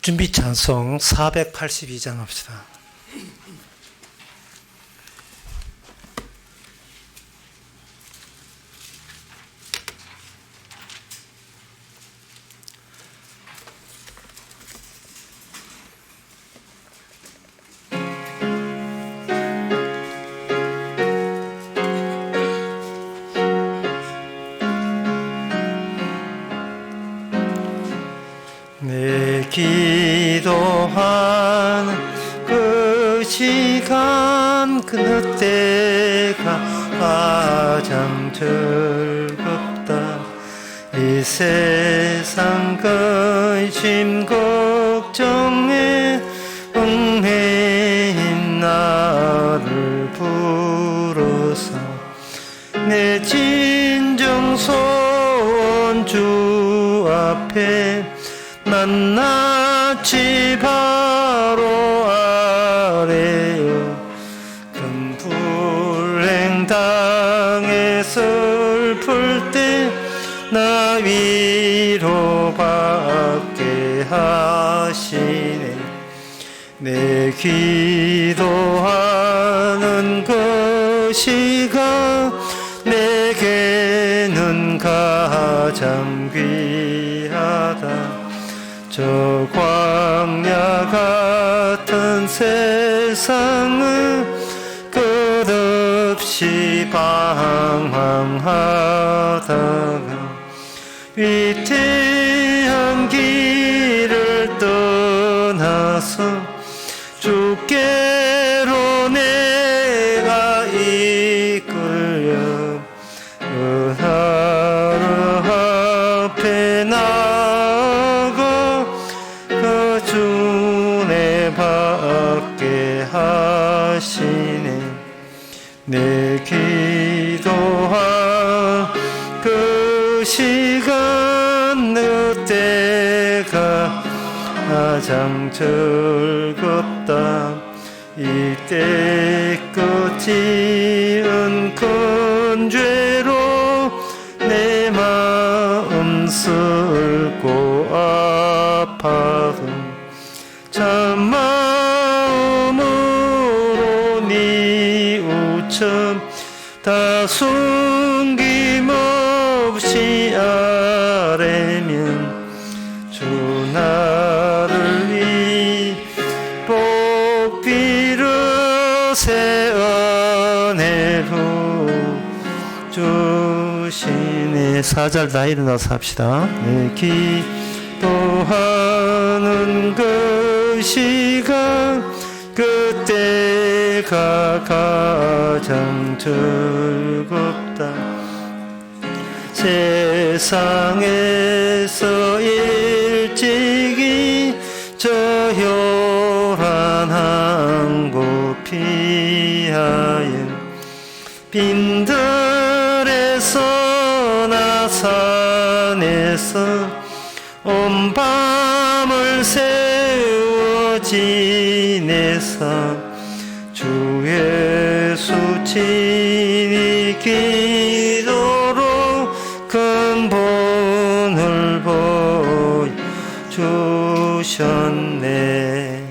준비 찬송 482장 합시다. 내 기도하는 그 시간 그 때가 가장 즐겁다. 이 세상 근심 걱정에 얽매인 나를 불어서 내 진정 소원 주 앞에 낱낱이 바로 아래요. 큰 불행 당해 슬플 때 나 위로받게 하시네. 내 기도하는 그 시간 내게는 가장 귀하다. 저 광야 같은 세상을 끝없이 방황하다가 위태한 길을 떠나서 주께로 내가 이끌려 그 하루 앞에 나아가 그 주내 받게 하시네. 내 기도한 그 시간 그 때가 가장 즐겁다. 이때 끝이은 큰 죄로 내 마음 슬고 아파도 참마음으로 뉘우쳐 다 숨김없이 아뢰면 주 나를 위 복비를 새 은혜로 주시네. 4절 다 일어나서 합시다. 내 기도하는 그 시간 그때가 가장 즐겁다. 세상에서 일찍이 저 요란한 곳 피하여 빈들에서 산에서 온 밤을 세워 지내사 주 예수 친히 기도로 근본을 보여주셨네.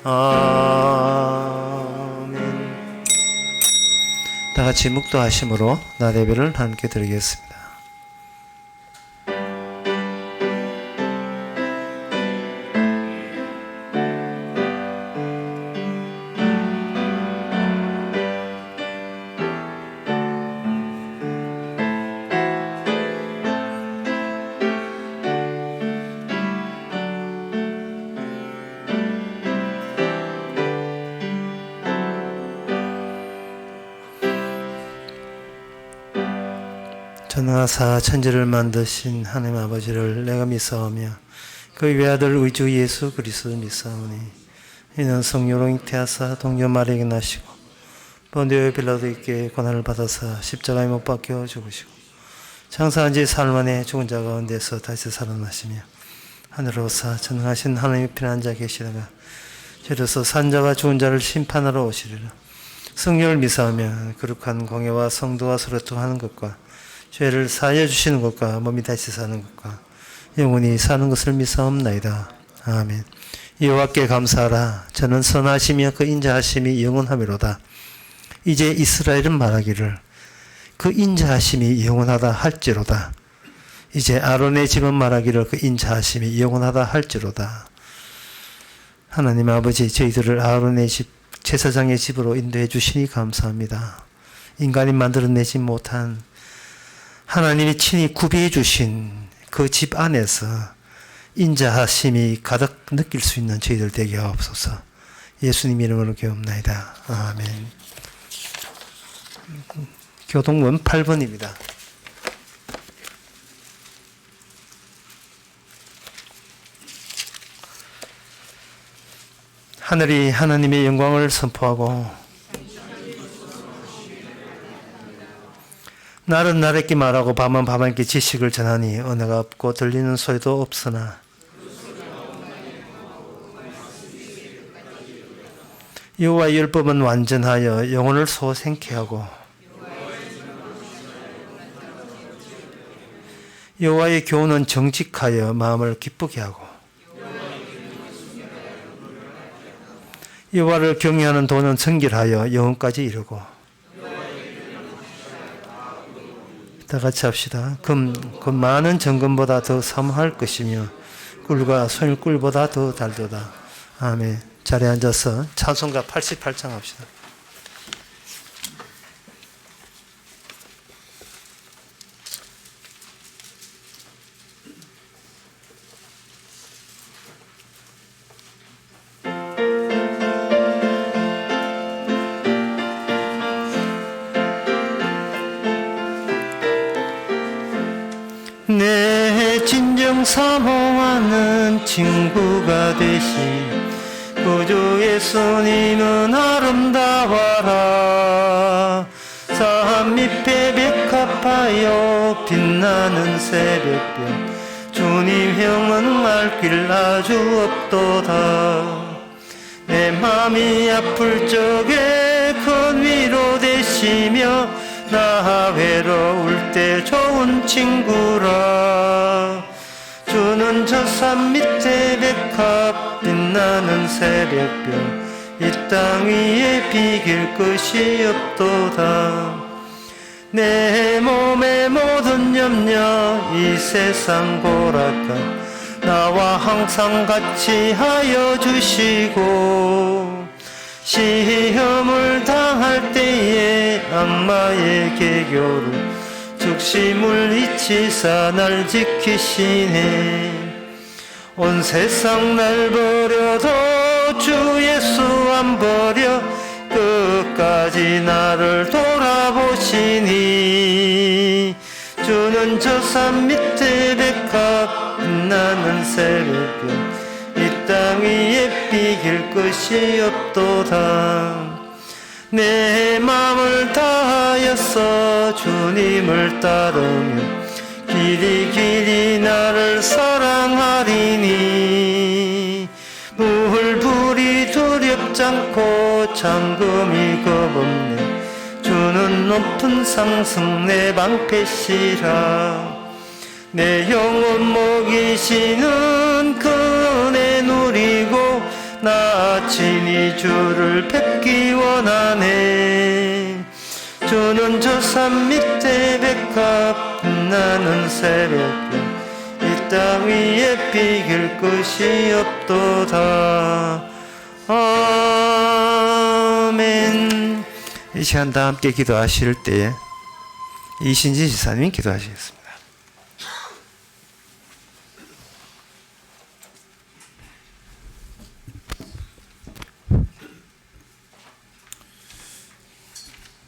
아멘. 다 같이 묵도하심으로 나 예배를 함께 드리겠습니다. 전하사 천지를 만드신 하나님 아버지를 내가 믿사오며 그 외아들 우리 주 예수 그리스도를 믿사오니 이는 성령으로 잉태하사 동료 마리아에게 나시고 본디오 빌라도에게 고난을 받아사 십자가에 못 박혀 죽으시고 장사한 지 사흘 만에 죽은 자 가운데서 다시 살아나시며 하늘로 오사 전능하신 하나님의 편한 자 계시다가 저로서 산자와 죽은 자를 심판하러 오시리라. 성령을 믿사오며 거룩한 공예와 성도와 서로 통하는 것과 죄를 사하여 주시는 것과 몸이 다시 사는 것과 영원히 사는 것을 믿사옵나이다. 아멘. 여호와께 감사하라. 저는 선하시며 그 인자하심이 영원하미로다. 이제 이스라엘은 말하기를 그 인자하심이 영원하다 할지로다. 이제 아론의 집은 말하기를 그 인자하심이 영원하다 할지로다. 하나님 아버지, 저희들을 아론의 집, 제사장의 집으로 인도해 주시니 감사합니다. 인간이 만들어내지 못한 하나님이 친히 구비해 주신 그 집 안에서 인자하심이 가득 느낄 수 있는 저희들 되게 하옵소서. 예수님 이름으로 기도합나이다. 아멘. 교동문 8번입니다. 하늘이 하나님의 영광을 선포하고 날은 날에게 말하고 밤은 밤에게 지식을 전하니 언어가 없고 들리는 소리도 없으나 여호와의 율법은 완전하여 영혼을 소생케 하고 여호와의 교훈은 정직하여 마음을 기쁘게 하고 여호와를 경외하는 도는 정결하여 영혼까지 이르고. 다 같이 합시다. 금 많은 정금보다 더 사모할 것이며 꿀과 소율꿀보다 더 달도다. 아멘. 자리에 앉아서 찬송가 88장 합시다. 내 진정 사모하는 친구가 되신 구주 예수님은 아름다워라. 산밑에 백합하여 빛나는 새벽별 주님 형은 알길 아주 없도다. 내 맘이 아플 적에 큰 위로 되시며 나 외로울 때 좋은 친구라. 주는 저 산 밑에 백합 빛나는 새벽별 이 땅 위에 비길 것이 없도다. 내 몸의 모든 염려 이 세상 고락가 나와 항상 같이 하여 주시고 시험을 당할 때에 악마의 계교를 즉시 물리치사 날 지키시네. 온 세상 날 버려도 주 예수 안 버려 끝까지 나를 돌아보시니. 주는 저 산 밑에 백합 빛나는 새벽별 이 땅 위에 비길 것이 없도다. 내 맘을 다하여서 주님을 따르며 길이 나를 사랑하리니. 물불이 두렵지 않고 잠금이 겁없네. 주는 높은 상승 내 방패시라. 내 영혼 먹이시는 그 은혜 누리고 나 친히 주를 뵙기 원하네. 주는 저 산 밑에 백합 빛나는 새벽별 이 땅 위에 비길 것이 없도다. 아멘. 이 시간 다 함께 기도하실 때에 이신지 지사님이 기도하시겠습니다.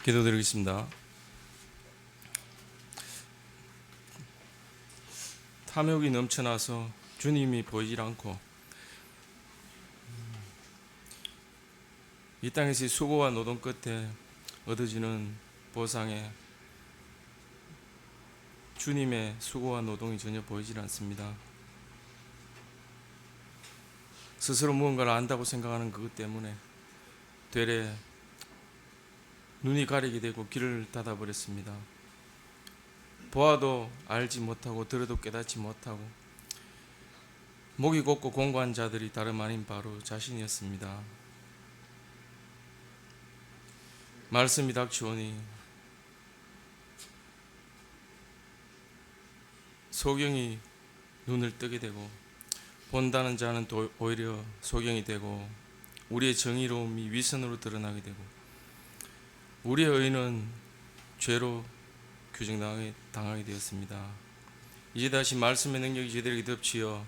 기도드리겠습니다. 탐욕이 넘쳐나서 주님이 보이질 않고 이 땅에서의 수고와 노동 끝에 얻어지는 보상에 주님의 수고와 노동이 전혀 보이질 않습니다. 스스로 무언가를 안다고 생각하는 그것 때문에 되레 눈이 가리게 되고 귀를 닫아버렸습니다. 보아도 알지 못하고 들어도 깨닫지 못하고 목이 곧고 공고한 자들이 다름 아닌 바로 자신이었습니다. 말씀이 닥치오니 소경이 눈을 뜨게 되고, 본다는 자는 오히려 소경이 되고, 우리의 정의로움이 위선으로 드러나게 되고, 우리의 의는 죄로 규정당하게 되었습니다. 이제 다시 말씀의 능력이 저희들에게 덮치어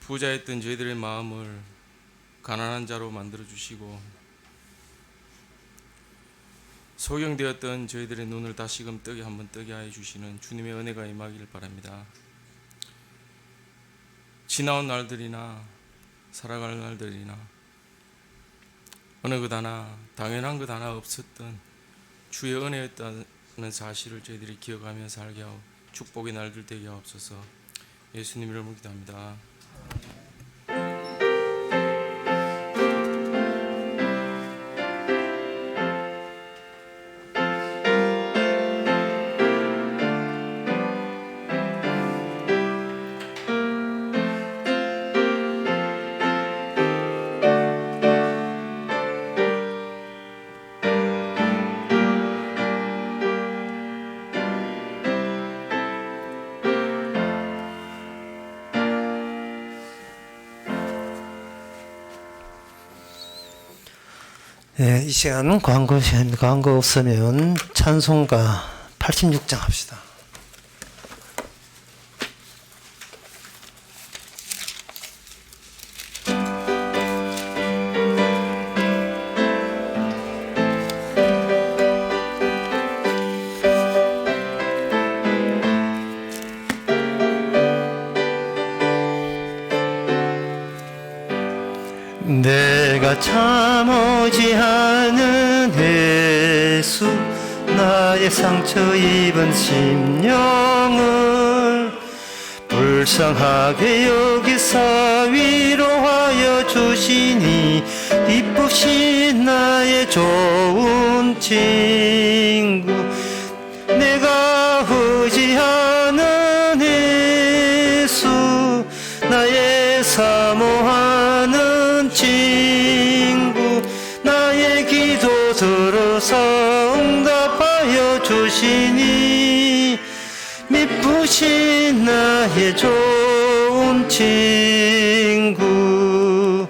부자였던 저희들의 마음을 가난한 자로 만들어 주시고, 소경되었던 저희들의 눈을 다시금 한번 뜨게 하여 주시는 주님의 은혜가 임하기를 바랍니다. 지나온 날들이나 살아갈 날들이나 어느 것 하나, 당연한 것 하나 없었던 주의 은혜였다는 사실을 저희들이 기억하며 살게 하고 축복의 날들 되게 하옵소서. 예수님 이름으로 기도합니다. 네, 이 시간은 광고 시간입니다. 광고 없으면 찬송가 86장 합시다. 내가 참지 않은 예수, 나의 상처 입은 심령을 불쌍하게 여기사 위로하여 주시니, 기쁘신 나의 좋은 친구. 내가 의지하는 예수, 나의 사모하는 친구. 나의 기도 들어서 응답하여 주시니, 미쁘신 나의 좋은 친구.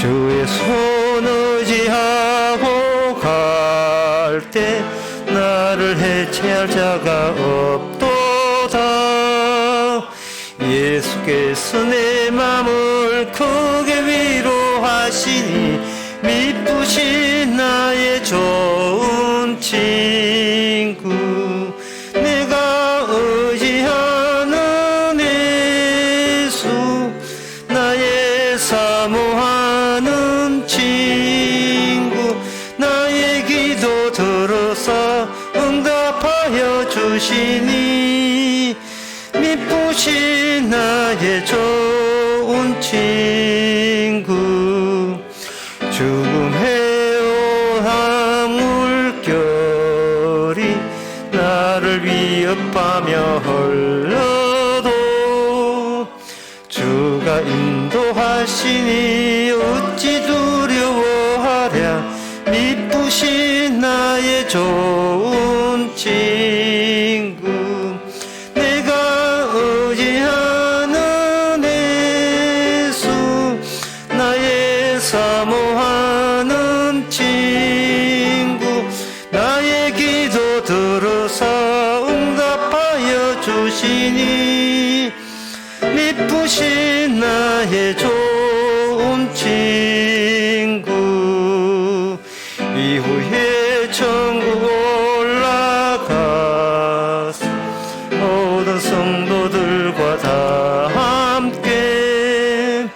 주의 손 의지하고 갈 때 나를 해체할 자가 없도다. 예수께서 내 맘을 크게 위로하시니, 미쁘신 나의 좋은 친구. 내가 의지하는 예수, 나의 사모하는 친구. 나의 기도 들어서 응답하여 주시니, 미쁘신 나의 좋은 친구. 죽음의 오한 물결이 나를 위협하며 흘러도, 주가 인도하시니 어찌 두려워하랴. 미쁘신 나의 좋은 친구. 내가 의지하는 예수, 나의 사모하는 친구. 나의 기도 들어서 응답하여 주시니, 미쁘신 나의 좋은 친구. 이후에 천국 올라가서 모든 성도들과 다 함께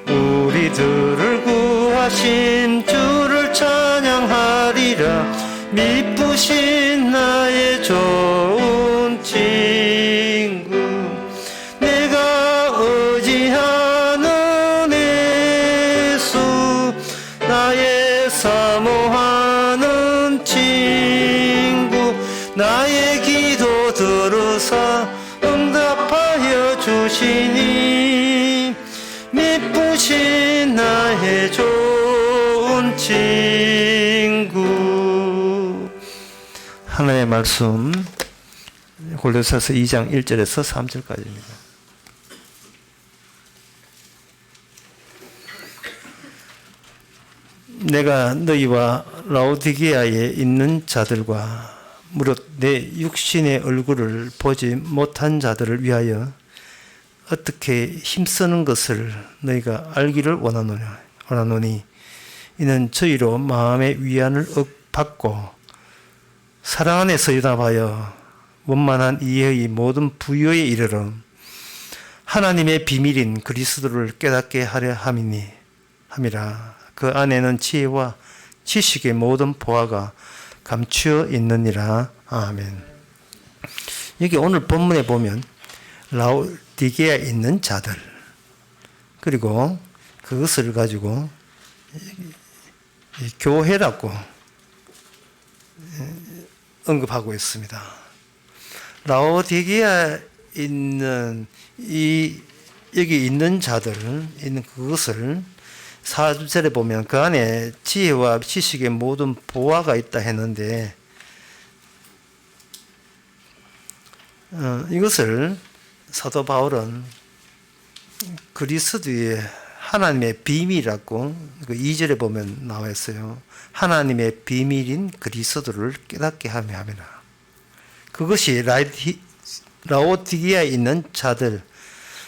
우리들을 구하신 주를 찬양하리라. 미쁘신 나의 좋은 친구. 내가 의지하는 예수, 나의 사모하는 친구. 나의 기도 들으사 응답하여 주시니 미쁘신 나의 좋은 친구. 하나님의 말씀 골로새서 2장 1절에서 3절까지입니다. 내가 너희와 라오디게아에 있는 자들과 무릇 내 육신의 얼굴을 보지 못한 자들을 위하여 어떻게 힘쓰는 것을 너희가 알기를 원하노니 이는 저희로 마음의 위안을 받고 사랑 안에서 연합하여 원만한 이해의 모든 부요에 이르러 하나님의 비밀인 그리스도를 깨닫게 하려 함이라. 그 안에는 지혜와 지식의 모든 보화가 감추어 있느니라. 아멘. 여기 오늘 본문에 보면 라오디게아에 있는 자들, 그리고 그것을 가지고 교회라고 언급하고 있습니다. 라오디게아에 있는 여기 있는 자들, 있는 그것을 4절에 보면 그 안에 지혜와 지식의 모든 보화가 있다 했는데, 이것을 사도 바울은 그리스도의 하나님의 비밀이라고 그 2절에 보면 나와 있어요. 하나님의 비밀인 그리스도를 깨닫게 하며 함이라. 그것이 라오디게아에 있는 자들,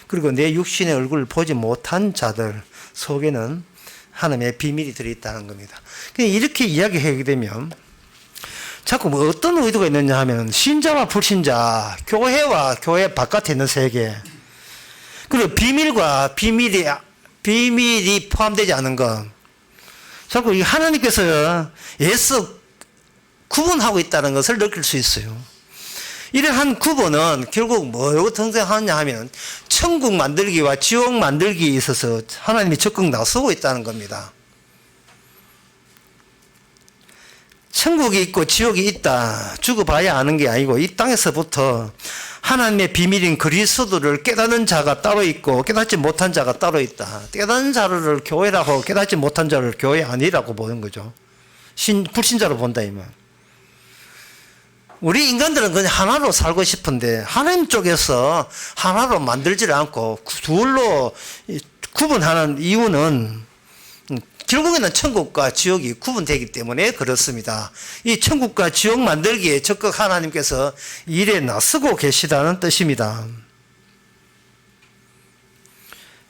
그리고 내 육신의 얼굴을 보지 못한 자들 속에는 하나님의 비밀이 들어있다는 겁니다. 이렇게 이야기하게 되면 자꾸 뭐 어떤 의도가 있느냐 하면 신자와 불신자, 교회와 교회 바깥에 있는 세계, 그리고 비밀과 비밀이 포함되지 않은 것, 자꾸 하나님께서 애써 구분하고 있다는 것을 느낄 수 있어요. 이러한 구분은 결국 뭐라고 등장하느냐 하면 천국 만들기와 지옥 만들기에 있어서 하나님이 적극 나서고 있다는 겁니다. 천국이 있고 지옥이 있다 죽어봐야 아는 게 아니고, 이 땅에서부터 하나님의 비밀인 그리스도를 깨닫는 자가 따로 있고 깨닫지 못한 자가 따로 있다. 깨닫는 자를 교회라고, 깨닫지 못한 자를 교회 아니라고 보는 거죠. 불신자로 본다 이 말. 우리 인간들은 그냥 하나로 살고 싶은데 하나님 쪽에서 하나로 만들지를 않고 둘로 구분하는 이유는 결국에는 천국과 지옥이 구분되기 때문에 그렇습니다. 이 천국과 지옥 만들기에 적극 하나님께서 일에 나서고 계시다는 뜻입니다.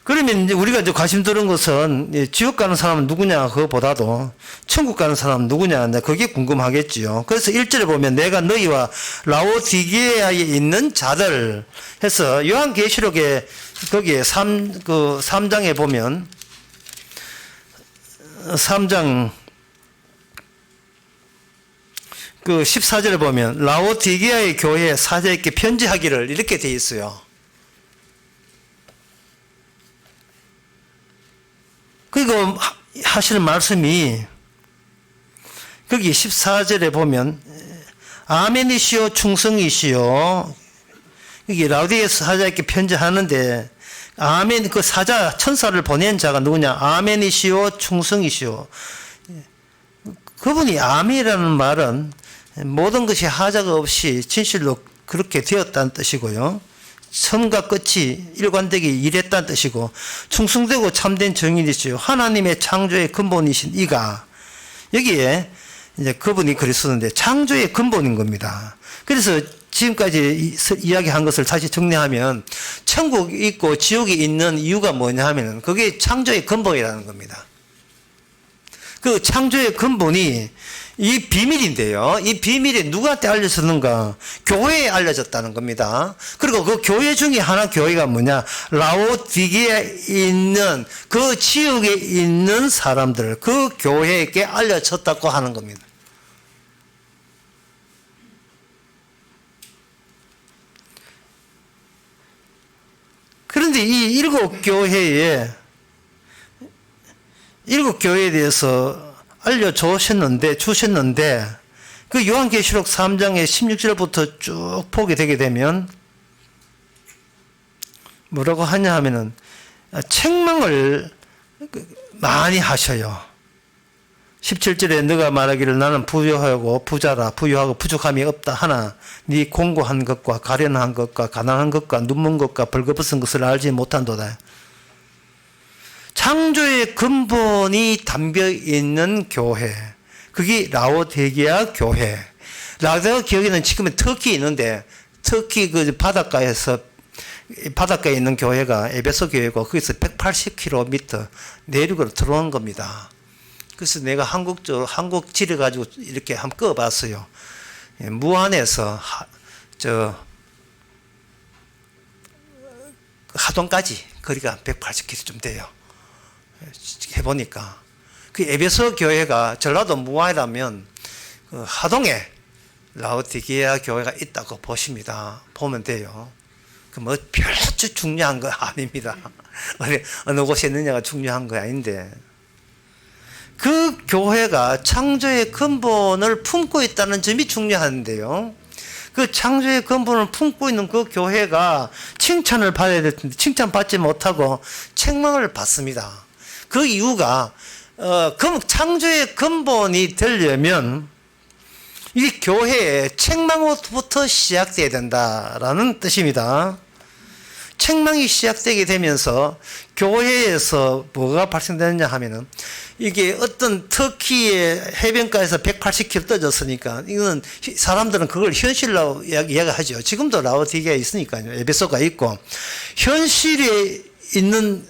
그러면 우리가 이제 관심 두는 것은 지옥 가는 사람은 누구냐 그거보다도 천국 가는 사람은 누구냐, 그게 궁금하겠지요. 그래서 1절에 보면 내가 너희와 라오디게아에 있는 자들 해서 요한계시록에 거기에 3장에 보면 3장 14절에 보면 라오디게아의 교회에 사자에게 편지하기를 이렇게 되어 있어요. 그리고 하시는 말씀이 거기 14절에 보면 아멘이시오 충성이시오, 여기 라오디게아 사자에게 편지하는데 아멘, 그 사자 천사를 보낸 자가 누구냐? 아멘이시오 충성이시오. 그분이 아멘이라는 말은 모든 것이 하자가 없이 진실로 그렇게 되었다는 뜻이고요, 처음과 끝이 일관되게 일했다는 뜻이고, 충성되고 참된 정인이시요 하나님의 창조의 근본이신 이가, 여기에 이제 그분이 그리스도인데 창조의 근본인 겁니다. 그래서 지금까지 이야기한 것을 다시 정리하면 천국이 있고 지옥이 있는 이유가 뭐냐 하면 그게 창조의 근본이라는 겁니다. 그 창조의 근본이 이 비밀인데요, 이 비밀이 누구한테 알려졌는가? 교회에 알려졌다는 겁니다. 그리고 그 교회 중에 하나 교회가 뭐냐? 라오디게아에 있는 그 지역에 있는 사람들, 그 교회에게 알려졌다고 하는 겁니다. 그런데 이 일곱 교회에 대해서 알려주셨는데 그 요한계시록 3장의 16절부터 쭉 보게 되게 되면 뭐라고 하냐 하면은 책망을 많이 하셔요. 17절에 너가 말하기를 나는 부유하고 부자라 부유하고 부족함이 없다 하나 네 공고한 것과 가련한 것과 가난한 것과 눈먼 것과 벌거벗은 것을 알지 못한도다. 창조의 근본이 담겨 있는 교회, 그게 라오디게아 교회. 라오디게아 교회는 지금은 터키에 있는데 터키 그 바닷가에 있는 교회가 에베소 교회고 거기서 180km 내륙으로 들어온 겁니다. 그래서 내가 한국 지를 가지고 이렇게 한번 꺼봤어요. 무안에서 하동까지 거리가 180km 좀 돼요. 해보니까 그 에베소 교회가 전라도 무안이라면 그 하동에 라오디게아 교회가 있다고 보십니다. 보면 돼요. 그 뭐 별로 중요한 거 아닙니다. 어느 곳에 있느냐가 중요한 거 아닌데. 그 교회가 창조의 근본을 품고 있다는 점이 중요한데요. 그 창조의 근본을 품고 있는 그 교회가 칭찬을 받아야 될 텐데 칭찬받지 못하고 책망을 받습니다. 그 이유가 창조의 근본이 되려면 이 교회에 책망부터 시작돼야 된다라는 뜻입니다. 책망이 시작되게 되면서 교회에서 뭐가 발생되느냐 하면은 이게 어떤 터키의 해변가에서 180km 떨어졌으니까 이거는 사람들은 그걸 현실로 이야기하죠. 지금도 라오디게아에 있으니까요. 에베소가 있고 현실에 있는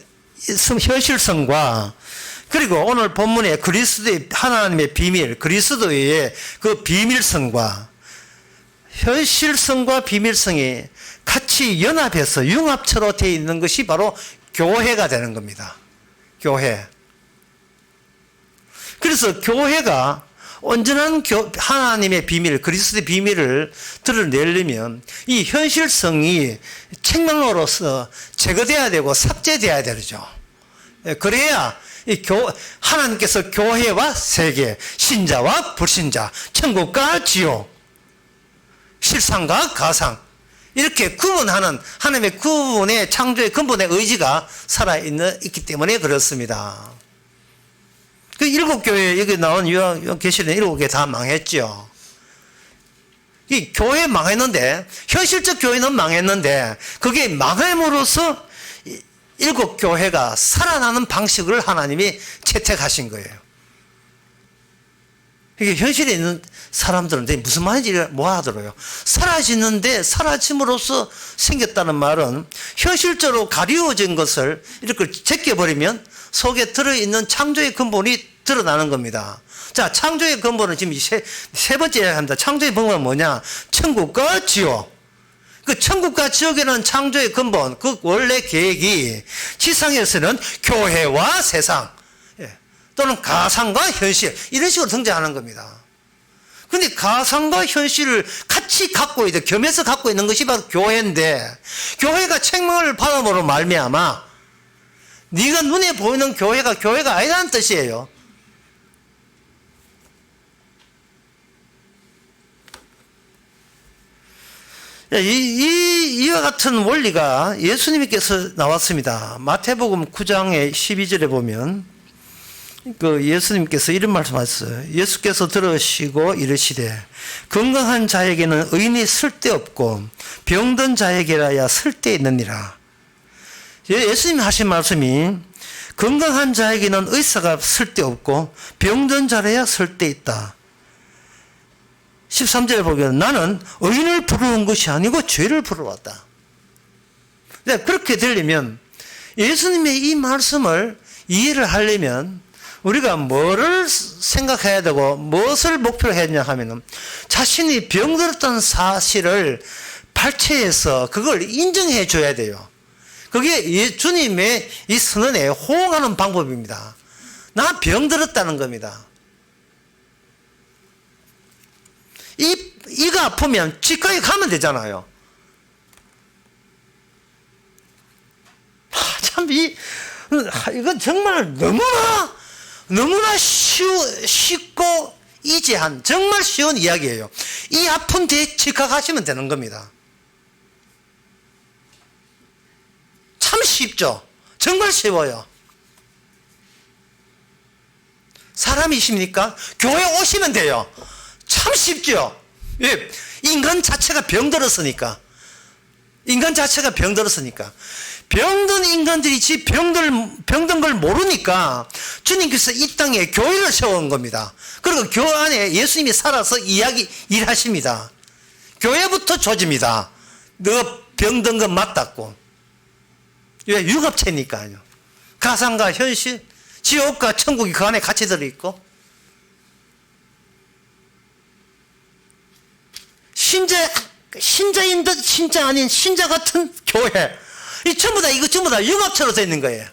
현실성과 그리고 오늘 본문에 그리스도의 하나님의 비밀, 그리스도의 그 비밀성과 현실성과 비밀성이 같이 연합해서 융합체로 되어 있는 것이 바로 교회가 되는 겁니다. 교회. 그래서 교회가 온전한 하나님의 비밀, 그리스도의 비밀을 드러내려면 이 현실성이 책망으로서 제거돼야 되고 삭제돼야 되죠. 그래야 하나님께서 교회와 세계, 신자와 불신자, 천국과 지옥, 실상과 가상 이렇게 구분하는 하나님의 구분의 창조의 근본의 의지가 살아있기 때문에 그렇습니다. 그 7교회 여기 나온 계시는 7개 다 망했죠. 이 교회 망했는데 현실적 교회는 망했는데 그게 망함으로써 7교회가 살아나는 방식을 하나님이 채택하신 거예요. 이게 현실에 있는 사람들은 무슨 말인지 뭐 하더라고요. 사라지는데 사라짐으로써 생겼다는 말은 현실적으로 가리워진 것을 이렇게 제껴버리면 속에 들어있는 창조의 근본이 드러나는 겁니다. 자, 창조의 근본은 지금 세 번째 합니다. 창조의 근본은 뭐냐? 천국과 지옥. 그 천국과 지옥이라는 창조의 근본, 그 원래 계획이 지상에서는 교회와 세상, 또는 가상과 현실, 이런 식으로 등장하는 겁니다. 근데 가상과 현실을 같이 갖고 있는, 겸해서 갖고 있는 것이 바로 교회인데, 교회가 책망을 받음으로 말미암아, 네가 눈에 보이는 교회가 아니라는 뜻이에요. 이와 같은 원리가 예수님께서 나왔습니다. 마태복음 9장의 12절에 보면 그 예수님께서 이런 말씀하셨어요. 예수께서 들으시고 이르시되 건강한 자에게는 의인이 쓸데없고 병든 자에게라야 쓸데있느니라. 예수님이 하신 말씀이 건강한 자에게는 의사가 쓸데없고 병든 자라야 쓸데있다. 13절에 보면 나는 의인을 부르는 것이 아니고 죄를 부르러 왔다. 그렇게 되려면 예수님의 이 말씀을 이해를 하려면 우리가 뭐를 생각해야 되고 무엇을 목표로 해야 되냐 하면 자신이 병들었다는 사실을 발췌해서 그걸 인정해 줘야 돼요. 그게 주님의 이 선언에 호응하는 방법입니다. 나 병들었다는 겁니다. 이가 아프면 치과에 가면 되잖아요. 참, 이건 정말 너무나 쉽고 이지한, 정말 쉬운 이야기예요. 이 아픈데 치과 가시면 되는 겁니다. 쉽죠. 정말 쉬워요. 사람이십니까? 교회 오시면 돼요. 참 쉽죠. 왜? 인간 자체가 병들었으니까. 인간 자체가 병들었으니까. 병든 인간들이 병든 걸 모르니까 주님께서 이 땅에 교회를 세운 겁니다. 그리고 교회 안에 예수님이 살아서 일하십니다. 교회부터 조집니다. 너 병든 건 맞다고. 왜? 융합체니까요. 가상과 현실, 지옥과 천국이 그 안에 같이 들어있고, 신자인 듯 신자 아닌 신자 같은 교회. 이 전부 다 융합체로 되어 있는 거예요.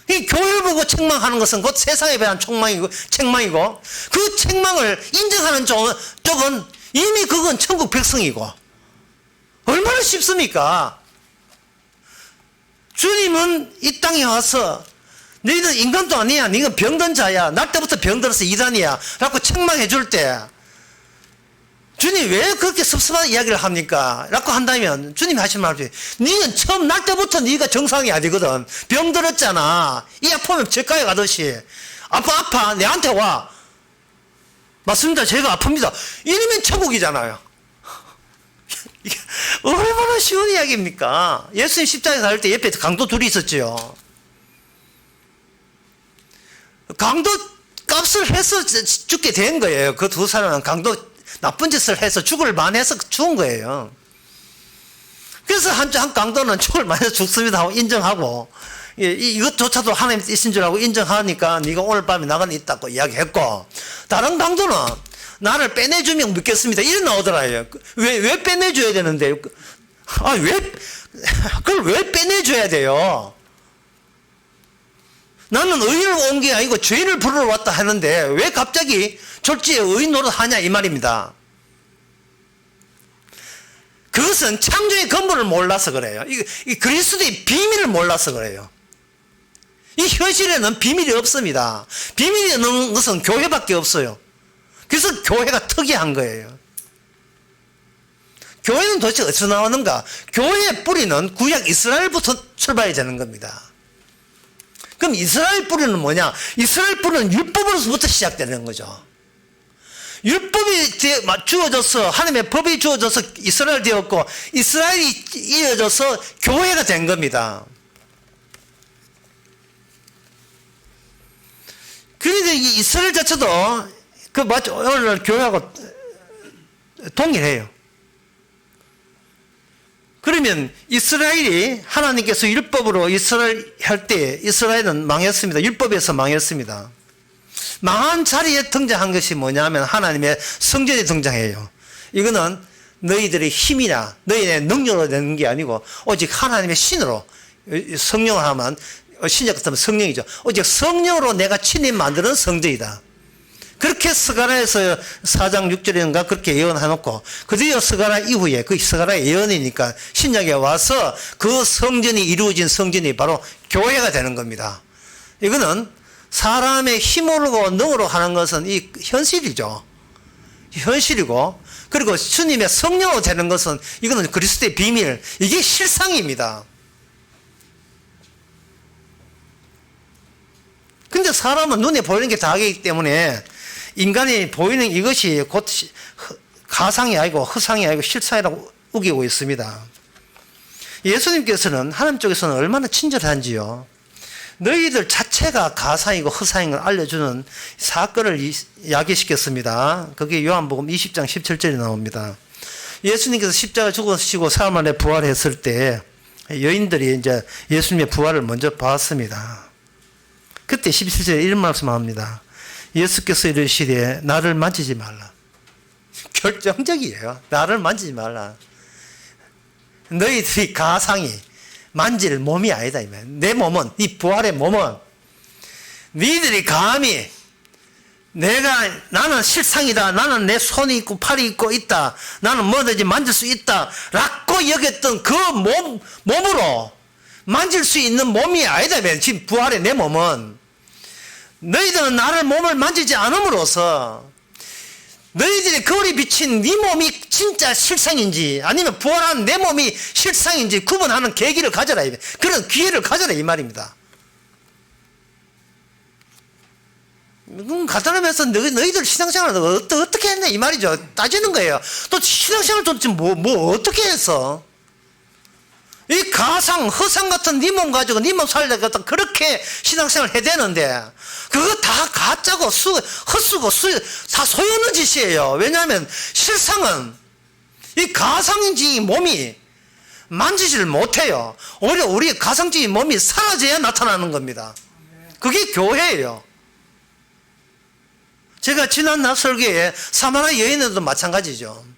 이 교회를 보고 책망하는 것은 곧 세상에 대한 책망이고, 그 책망을 인정하는 쪽은 이미 그건 천국 백성이고, 얼마나 쉽습니까? 주님은 이 땅에 와서 너희는 인간도 아니야. 너희는 병든 자야. 날 때부터 병들어서 이단이야. 라고 책망해 줄 때 주님 왜 그렇게 섭섭한 이야기를 합니까? 라고 한다면 주님이 하신 말이 너희는 처음 날 때부터 너희가 정상이 아니거든. 병들었잖아. 이 아프면 저가에 가듯이 아파 내한테 와. 맞습니다. 제가 아픕니다. 이러면 천국이잖아요. 이게 얼마나 쉬운 이야기입니까? 예수님 십자가에 살 때 옆에 강도 둘이 있었지요. 강도 값을 해서 죽게 된 거예요. 그 두 사람은 강도 나쁜 짓을 해서 죽을 만해서 죽은 거예요. 그래서 한 강도는 죽을 만해서 죽습니다 하고 인정하고, 이것조차도 하나님 뜻인 줄 알고 인정하니까 네가 오늘 밤에 나가는 있다고 이야기했고, 다른 강도는 나를 빼내주면 믿겠습니다 이래 나오더라고요. 왜 빼내줘야 되는데? 그걸 왜 빼내줘야 돼요? 나는 의인을 온 게 아니고 죄인을 부르러 왔다 하는데 왜 갑자기 졸지에 의인 노릇 하냐 이 말입니다. 그것은 창조의 근본을 몰라서 그래요. 이 그리스도의 비밀을 몰라서 그래요. 이 현실에는 비밀이 없습니다. 비밀이 없는 것은 교회밖에 없어요. 그래서 교회가 특이한 거예요. 교회는 도대체 어디서 나오는가? 교회의 뿌리는 구약 이스라엘부터 출발이 되는 겁니다. 그럼 이스라엘 뿌리는 뭐냐? 이스라엘 뿌리는 율법으로부터 시작되는 거죠. 율법이 주어져서, 하나님의 법이 주어져서 이스라엘 되었고, 이스라엘이 이어져서 교회가 된 겁니다. 그런데 이 이스라엘 자체도 오늘날 교회하고 동일해요. 그러면 이스라엘이 하나님께서 율법으로 이스라엘 할 때 이스라엘은 망했습니다. 율법에서 망했습니다. 망한 자리에 등장한 것이 뭐냐면 하나님의 성전이 등장해요. 이거는 너희들의 힘이나 너희의 능력으로 되는 게 아니고 오직 하나님의 신으로, 성령을 하면 신약 같으면 성령이죠. 오직 성령으로 내가 친히 만드는 성전이다. 그렇게 스가랴에서 4장 6절인가 그렇게 예언해놓고, 그뒤에 스가랴 이후에, 그 스가랴의 예언이니까 신약에 와서 그 성전이 이루어진 성전이 바로 교회가 되는 겁니다. 이거는 사람의 힘으로 능으로 하는 것은 이 현실이죠. 현실이고, 그리고 주님의 성령으로 되는 것은 이거는 그리스도의 비밀, 이게 실상입니다. 근데 사람은 눈에 보이는 게 다이기 때문에 인간이 보이는 이것이 곧 가상이 아니고 허상이 아니고 실상이라고 우기고 있습니다. 예수님께서는 하나님 쪽에서는 얼마나 친절한지요. 너희들 자체가 가상이고 허상인 걸 알려주는 사건을 야기시켰습니다. 그게 요한복음 20장 17절에 나옵니다. 예수님께서 십자가 죽으시고 사흘 만에 부활했을 때 여인들이 이제 예수님의 부활을 먼저 봤습니다. 그때 17절에 이런 말씀합니다. 예수께서 이르시되 나를 만지지 말라. 결정적이에요. 나를 만지지 말라. 너희들이 가상이 만질 몸이 아니다. 내 몸은, 이 부활의 몸은 너희들이 감히 나는 실상이다. 나는 내 손이 있고 팔이 있고 있다. 나는 뭐든지 만질 수 있다. 라고 여겼던 그 몸으로 만질 수 있는 몸이 아니다. 지금 부활의 내 몸은. 너희들은 나를 몸을 만지지 않음으로써 너희들이 거울에 비친 네 몸이 진짜 실상인지 아니면 부활한 내 몸이 실상인지 구분하는 계기를 가져라. 그런 기회를 가져라 이 말입니다. 간단하면서 너희들 신앙생활을 어떻게 했냐 이 말이죠. 따지는 거예요. 또 신앙생활 도대체 뭐 어떻게 했어? 이 가상 허상 같은 네 몸 가지고 네 몸 살려고 그렇게 신앙생활 해야 되는데 그거 다 가짜고 헛수고 다 소용없는 짓이에요. 왜냐하면 실상은 이 가상인지 몸이 만지지를 못해요. 오히려 우리 가상적인 몸이 사라져야 나타나는 겁니다. 그게 교회예요. 제가 지난 납설교에 사마리아 여인에도 마찬가지죠.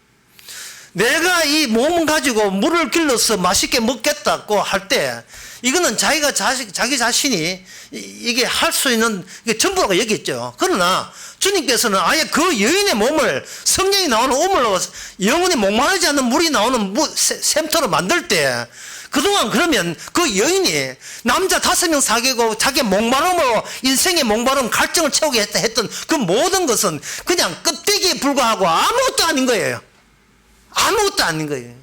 내가 이 몸 가지고 물을 길러서 맛있게 먹겠다고 할 때 이거는 자기 자신이 이게 할 수 있는 전부라고 여겼죠. 그러나 주님께서는 아예 그 여인의 몸을 성령이 나오는 우물로 영원히 목마르지 않는 물이 나오는 샘터로 만들 때 그동안 그러면 그 여인이 남자 5명 사귀고 자기 목마름으로 인생의 목마름 갈증을 채우게 했던 그 모든 것은 그냥 껍데기에 불과하고 아무것도 아닌 거예요. 아무것도 아닌 거예요.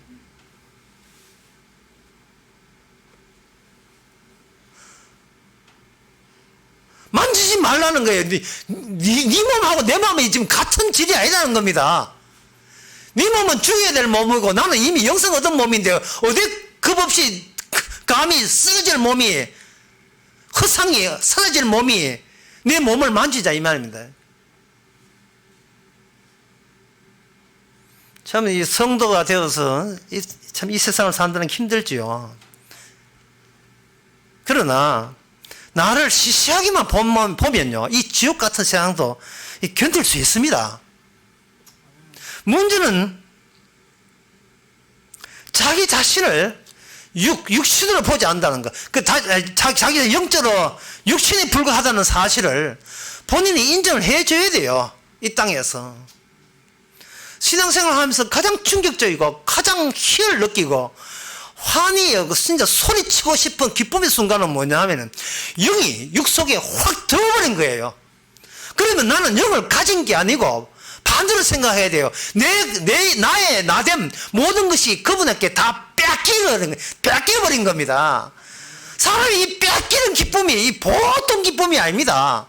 만지지 말라는 거예요. 네 몸하고 내 마음이 지금 같은 질이 아니라는 겁니다. 네 몸은 죽여야 될 몸이고 나는 이미 영생 얻은 몸인데 어디 겁없이 감히 쓰러질 몸이 허상이 사라질 몸이 내 몸을 만지자 이 말입니다. 참 이 성도가 되어서 참 이 세상을 사는 데는 힘들지요. 그러나 나를 시시하게만 보면요 이 지옥 같은 세상도 견딜 수 있습니다. 문제는 자기 자신을 육신으로 보지 않는다는 것. 자기가 영적으로 육신에 불과하다는 사실을 본인이 인정을 해줘야 돼요. 이 땅에서. 신앙생활 하면서 가장 충격적이고 가장 희열 느끼고 환희 진짜 소리치고 싶은 기쁨의 순간은 뭐냐 하면은 영이 육 속에 확 들어버린 거예요. 그러면 나는 영을 가진 게 아니고 반대로 생각해야 돼요. 나의 나됨 모든 것이 그분에게 다 뺏겨버린 겁니다. 사람이 이 뺏기는 기쁨이 이 보통 기쁨이 아닙니다.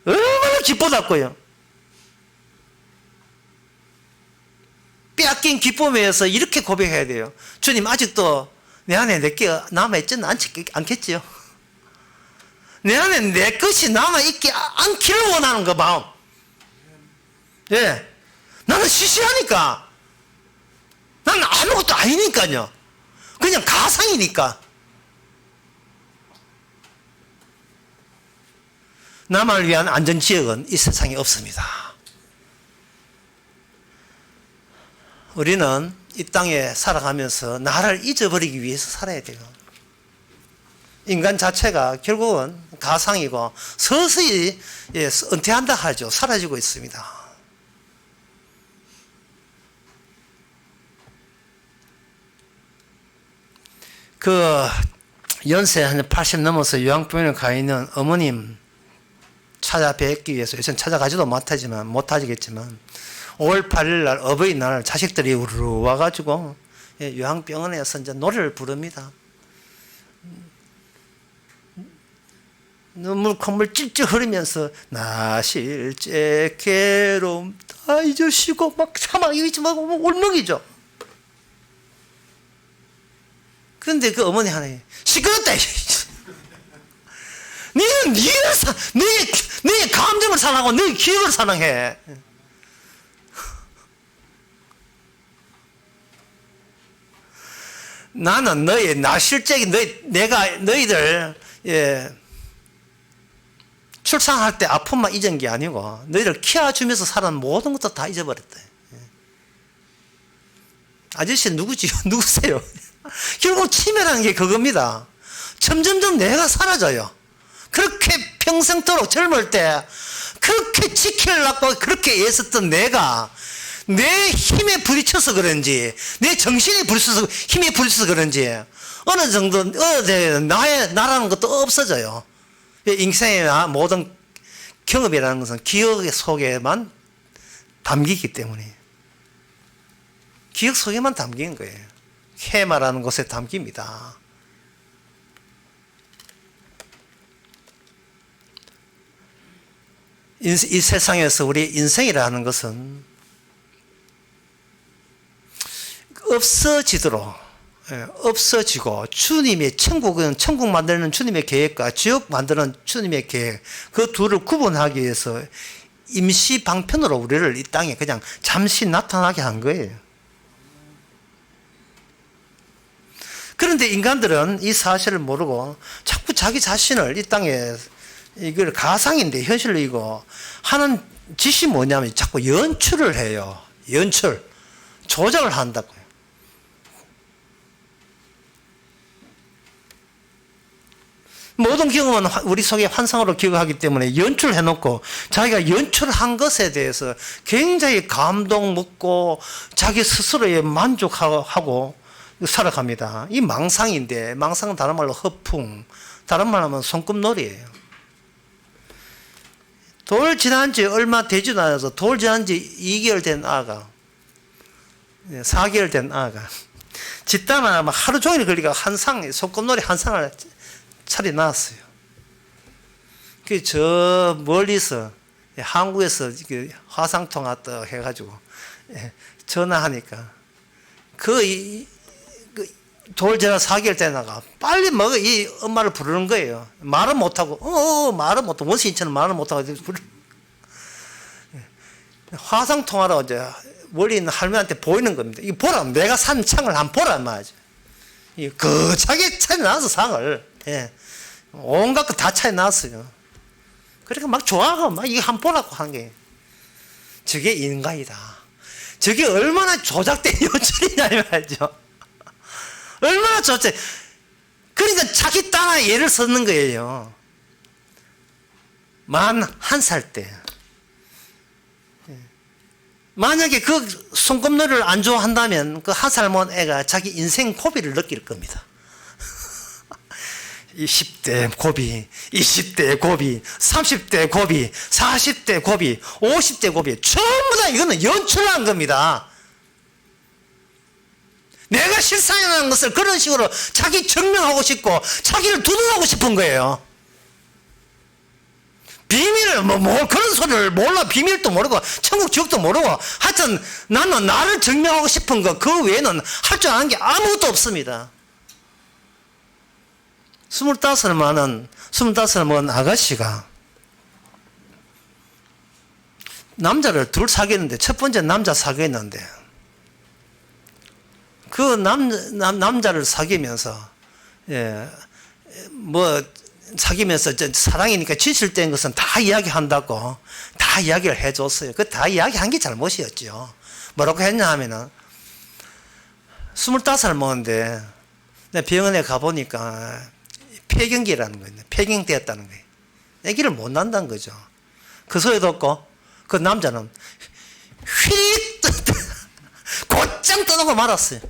얼마나 기쁘다고요. 빼앗긴 기쁨에 의해서 이렇게 고백해야 돼요. 주님 아직도 내 안에 내게 남아있지는 않겠지요. 내 안에 내 것이 남아있지 않기를 원하는 그 마음. 예. 나는 시시하니까. 나는 아무것도 아니니까요. 그냥 가상이니까. 나만을 위한 안전지역은 이 세상에 없습니다. 우리는 이 땅에 살아가면서 나를 잊어버리기 위해서 살아야 돼요. 인간 자체가 결국은 가상이고 서서히 은퇴한다 하죠. 사라지고 있습니다. 그 연세 한 80 넘어서 요양병원에 가 있는 어머님 찾아뵙기 위해서 요새는 찾아가지도 못하겠지만 5월 8일 날 어버이날 자식들이 우르르 와가지고 요양병원에서 이제 노래를 부릅니다. 눈물 콧물 찔찔 흐르면서 나 실제 괴로움 다 잊으시고 막 사막이지 막 울먹이죠. 그런데 그 어머니 하나 시끄럽다. 너는 너의 감정을 사랑하고 너의 기억을 사랑해. 나는 너희들 출산할 때 아픔만 잊은 게 아니고 너희를 키워주면서 살아온 모든 것도 다 잊어버렸대. 아저씨 누구세요? 결국 치매라는 게 그겁니다. 점점점 내가 사라져요. 그렇게 평생도록 젊을 때 그렇게 지키려고 그렇게 애썼던 내가 내 힘에 부딪혀서 그런지 내 정신에 힘에 부딪혀서 그런지 어느 정도 나라는 것도 없어져요. 인생의 모든 경험이라는 것은 기억 속에만 담기기 때문에 기억 속에만 담기는 거예요. 헤마라는 곳에 담깁니다. 이 세상에서 우리 인생이라는 것은 없어지고 주님의 천국은 천국 만드는 주님의 계획과 지옥 만드는 주님의 계획, 그 둘을 구분하기 위해서 임시 방편으로 우리를 이 땅에 그냥 잠시 나타나게 한 거예요. 그런데 인간들은 이 사실을 모르고 자꾸 자기 자신을 이 땅에, 이걸 가상인데 현실로 이거 하는 짓이 뭐냐면 자꾸 연출을 해요. 연출. 조작을 한다고요. 모든 경험은 우리 속에 환상으로 기억하기 때문에 연출해놓고 자기가 연출한 것에 대해서 굉장히 감동 먹고 자기 스스로에 만족하고 살아갑니다. 이 망상인데, 망상은 다른 말로 허풍, 다른 말로 하면 손금놀이에요. 돌 지난 지 얼마 되지도 않아서 돌 지난 지 2개월 된 아가, 4개월 된 아가 집단 하루 종일 걸리가 손금놀이 한 상을 차려놨어요. 그 저 멀리서 한국에서 화상통화 또 해가지고 전화하니까 돌 지나 4개월 되다가 빨리 이 엄마를 부르는 거예요. 말은 못하고, 말은 못하고, 원시인처럼 말은 못하고, 화상통화로 이제 멀리 있는 할머니한테 보이는 겁니다. 이거 보라, 내가 산 창을 한번 보라, 말이죠. 거차게 차려놨어, 상을. 예. 온갖 거 다 차려놨어요. 그러니까 막 좋아하고, 막 이거 한번 보라고 하는 게. 저게 인간이다. 저게 얼마나 조작된 연출이냐, 말이죠. 얼마나 좋지. 그러니까 자기 딸아 예를 쓰는 거예요. 만 1살 때. 만약에 그 손금놀이를 안 좋아한다면 그 1살 먹은 애가 자기 인생 고비를 느낄 겁니다. 10대 고비, 20대 고비, 30대 고비, 40대 고비, 50대 고비. 전부 다 이거는 연출한 겁니다. 내가 실상이라는 것을 그런 식으로 자기 증명하고 싶고 자기를 두둔하고 싶은 거예요. 비밀을 그런 소리를 몰라. 비밀도 모르고 천국 지옥도 모르고 하여튼 나는 나를 증명하고 싶은 거 그 외에는 할 줄 아는 게 아무것도 없습니다. 25살 먹은 아가씨가 남자를 둘 사귀었는데 첫 번째 남자 사귀었는데 그 남자를 사귀면서 사귀면서 사랑이니까 진실된 것은 다 이야기한다고 다 이야기를 해줬어요. 그 다 이야기한 게 잘못이었죠. 뭐라고 했냐 하면은 25살 먹었는데 병원에 가보니까 폐경기라는 거예요. 폐경되었다는 거예요. 아기를 못 낳는다는 거죠. 그 소리 듣고 그 남자는 휙 곧장 떠나고 말았어요.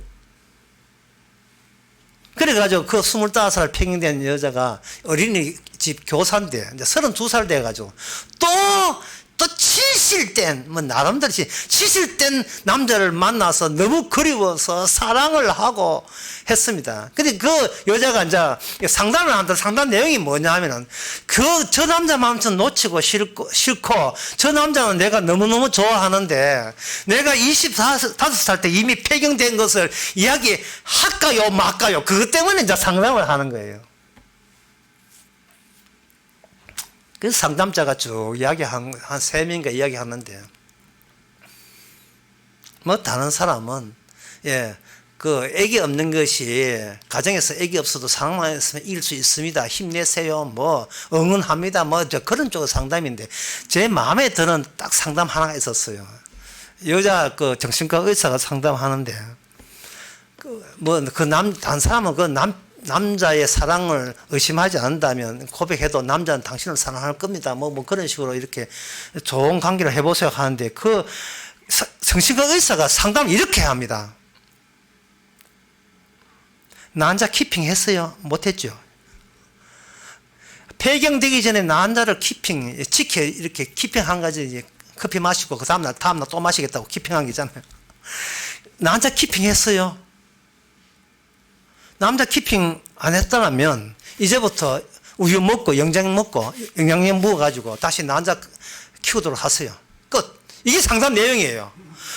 그래가지고 그 25살 폐경된 여자가 어린이집 교사인데 이제 32살 돼가지고 또 치실된 나름대로 치실된 남자를 만나서 너무 그리워서 사랑을 하고 했습니다. 근데 그 여자가 이제 상담을 하는데 상담 내용이 뭐냐 하면은 저 남자 마음처럼 놓치고 싫고 저 남자는 내가 너무너무 좋아하는데 내가 25살 때 이미 폐경된 것을 이야기할까요 말까요? 그것 때문에 이제 상담을 하는 거예요. 그래서 상담자가 쭉 한 3명인가 이야기하는데, 다른 사람은, 아기 없는 것이, 가정에서 아기 없어도 상황만 있으면 이길 수 있습니다. 힘내세요. 응원합니다. 그런 쪽 상담인데, 제 마음에 드는 딱 상담 하나가 있었어요. 여자 정신과 의사가 상담하는데, 다른 사람은 남자의 사랑을 의심하지 않는다면 고백해도 남자는 당신을 사랑할 겁니다. 그런 식으로 이렇게 좋은 관계를 해보세요 하는데 정신과 의사가 상담을 이렇게 합니다. 남자 키핑 했어요? 못했죠. 폐경되기 전에 난자를 이렇게 키핑 한 가지 이제 커피 마시고 그 다음날 또 마시겠다고 키핑한 게 있잖아요. 난자 키핑 했어요. 남자 키핑 안 했다면 이제부터 우유 먹고 영장 먹고 영양제 먹어가지고 다시 난자 키우도록 하세요. 끝. 이게 상담 내용이에요.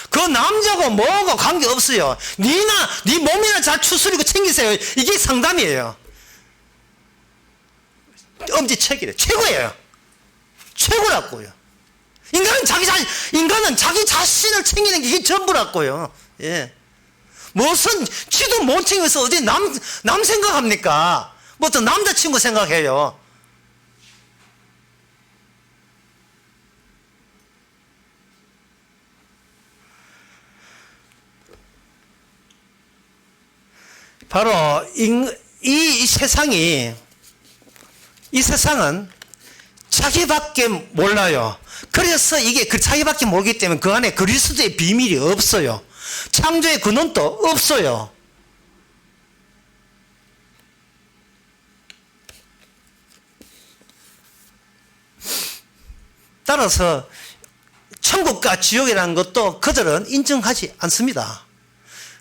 그 남자고 뭐고 관계없어요. 네 몸이나 잘 추스리고 챙기세요. 이게 상담이에요. 엄지척이래. 최고예요. 최고라고요. 인간은 자기 자신을 챙기는 게 이게 전부라고요. 예. 무슨 지도 못 챙겨서 어디 남 생각합니까? 뭐 또 남자친구 생각해요. 바로 이 세상은 자기밖에 몰라요. 그래서 이게 자기밖에 모르기 때문에 그 안에 그리스도의 비밀이 없어요. 창조의 근원도 없어요. 따라서 천국과 지옥이라는 것도 그들은 인정하지 않습니다.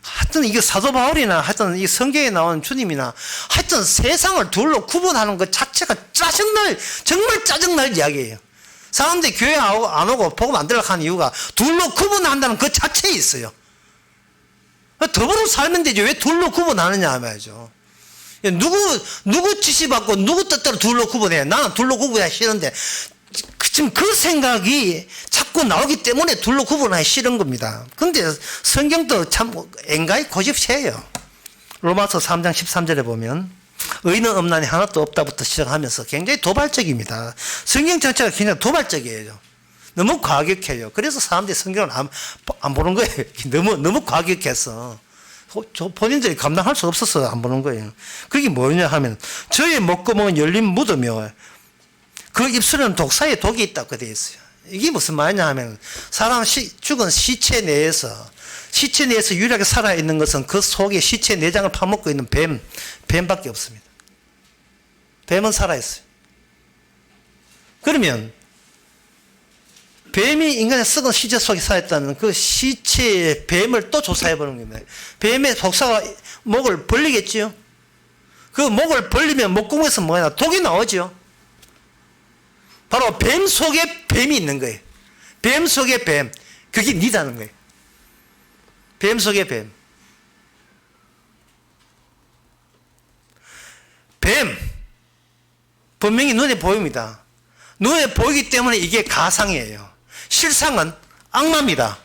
하여튼 이게 사도 바울이나 하여튼 이 성경에 나온 주님이나 하여튼 세상을 둘로 구분하는 것 자체가 정말 짜증날 이야기예요. 사람들이 교회 안 오고 복음 안 들으려고 하는 이유가 둘로 구분한다는 그 자체에 있어요. 더불어 살면 되지 왜 둘로 구분하느냐 말이죠. 누구 지시받고 누구 뜻대로 둘로 구분해. 나는 둘로 구분하기 싫은데 지금 그 생각이 자꾸 나오기 때문에 둘로 구분하기 싫은 겁니다. 근데 성경도 참 앵가히 고집세요. 로마서 3장 13절에 보면 의인은 없나니 하나도 없다부터 시작하면서 굉장히 도발적입니다. 성경 자체가 굉장히 도발적이에요. 너무 과격해요. 그래서 사람들이 성경을 안 보는 거예요. 너무 과격해서 본인들이 감당할 수 없어서 안 보는 거예요. 그게 뭐냐 하면 저의 목구멍은 열린 무덤이요 그 입술에는 독사의 독이 있다고 되어 있어요. 이게 무슨 말이냐 하면 사람 죽은 시체 내에서 유일하게 살아있는 것은 그 속에 시체 내장을 파먹고 있는 뱀밖에 없습니다. 뱀은 살아있어요. 그러면 뱀이 인간의 썩은 시체 속에 살아있다는 그 시체의 뱀을 또 조사해보는 겁니다. 뱀의 독사가 목을 벌리겠지요. 그 목을 벌리면 목구멍에서 뭐냐 독이 나오죠. 바로 뱀 속에 뱀이 있는 거예요. 뱀 속에 뱀. 그게 니다는 거예요. 뱀 속에 뱀. 뱀. 분명히 눈에 보입니다. 눈에 보이기 때문에 이게 가상이에요. 실상은 악마입니다.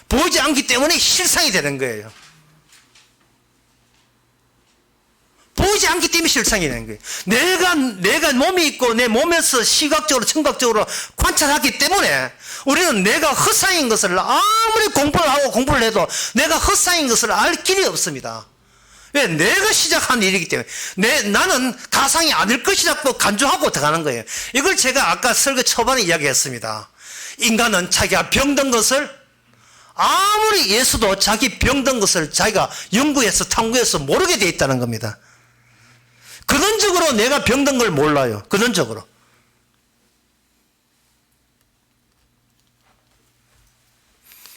보이지 않기 때문에 실상이 되는 거예요. 보이지 않기 때문에 실상이 되는 거예요. 내가 몸이 있고 내 몸에서 시각적으로 청각적으로 관찰하기 때문에 우리는 내가 헛상인 것을 아무리 공부를 해도 내가 헛상인 것을 알 길이 없습니다. 왜? 내가 시작한 일이기 때문에 나는 가상이 아닐 것이라고 간주하고 들어가는 거예요. 이걸 제가 아까 설교 초반에 이야기했습니다. 인간은 자기가 병든 것을 아무리 예수도 자기 병든 것을 자기가 연구해서 탐구해서 모르게 돼 있다는 겁니다. 근원적으로 내가 병든 걸 몰라요. 근원적으로.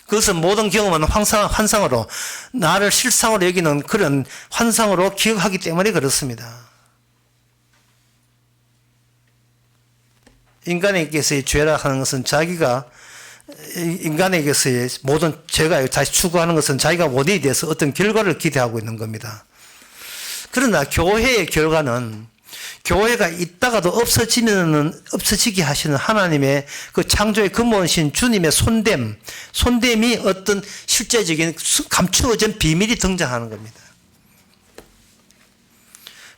그것은 모든 경험은 환상으로 나를 실상으로 여기는 그런 환상으로 기억하기 때문에 그렇습니다. 인간에게서의 죄라 하는 것은 자기가 인간에게서의 모든 죄가 다시 추구하는 것은 자기가 원인이 돼서 어떤 결과를 기대하고 있는 겁니다. 그러나 교회의 결과는 교회가 있다가도 없어지게 하시는 하나님의 그 창조의 근본이신 주님의 손됨이 어떤 실제적인 감추어진 비밀이 등장하는 겁니다.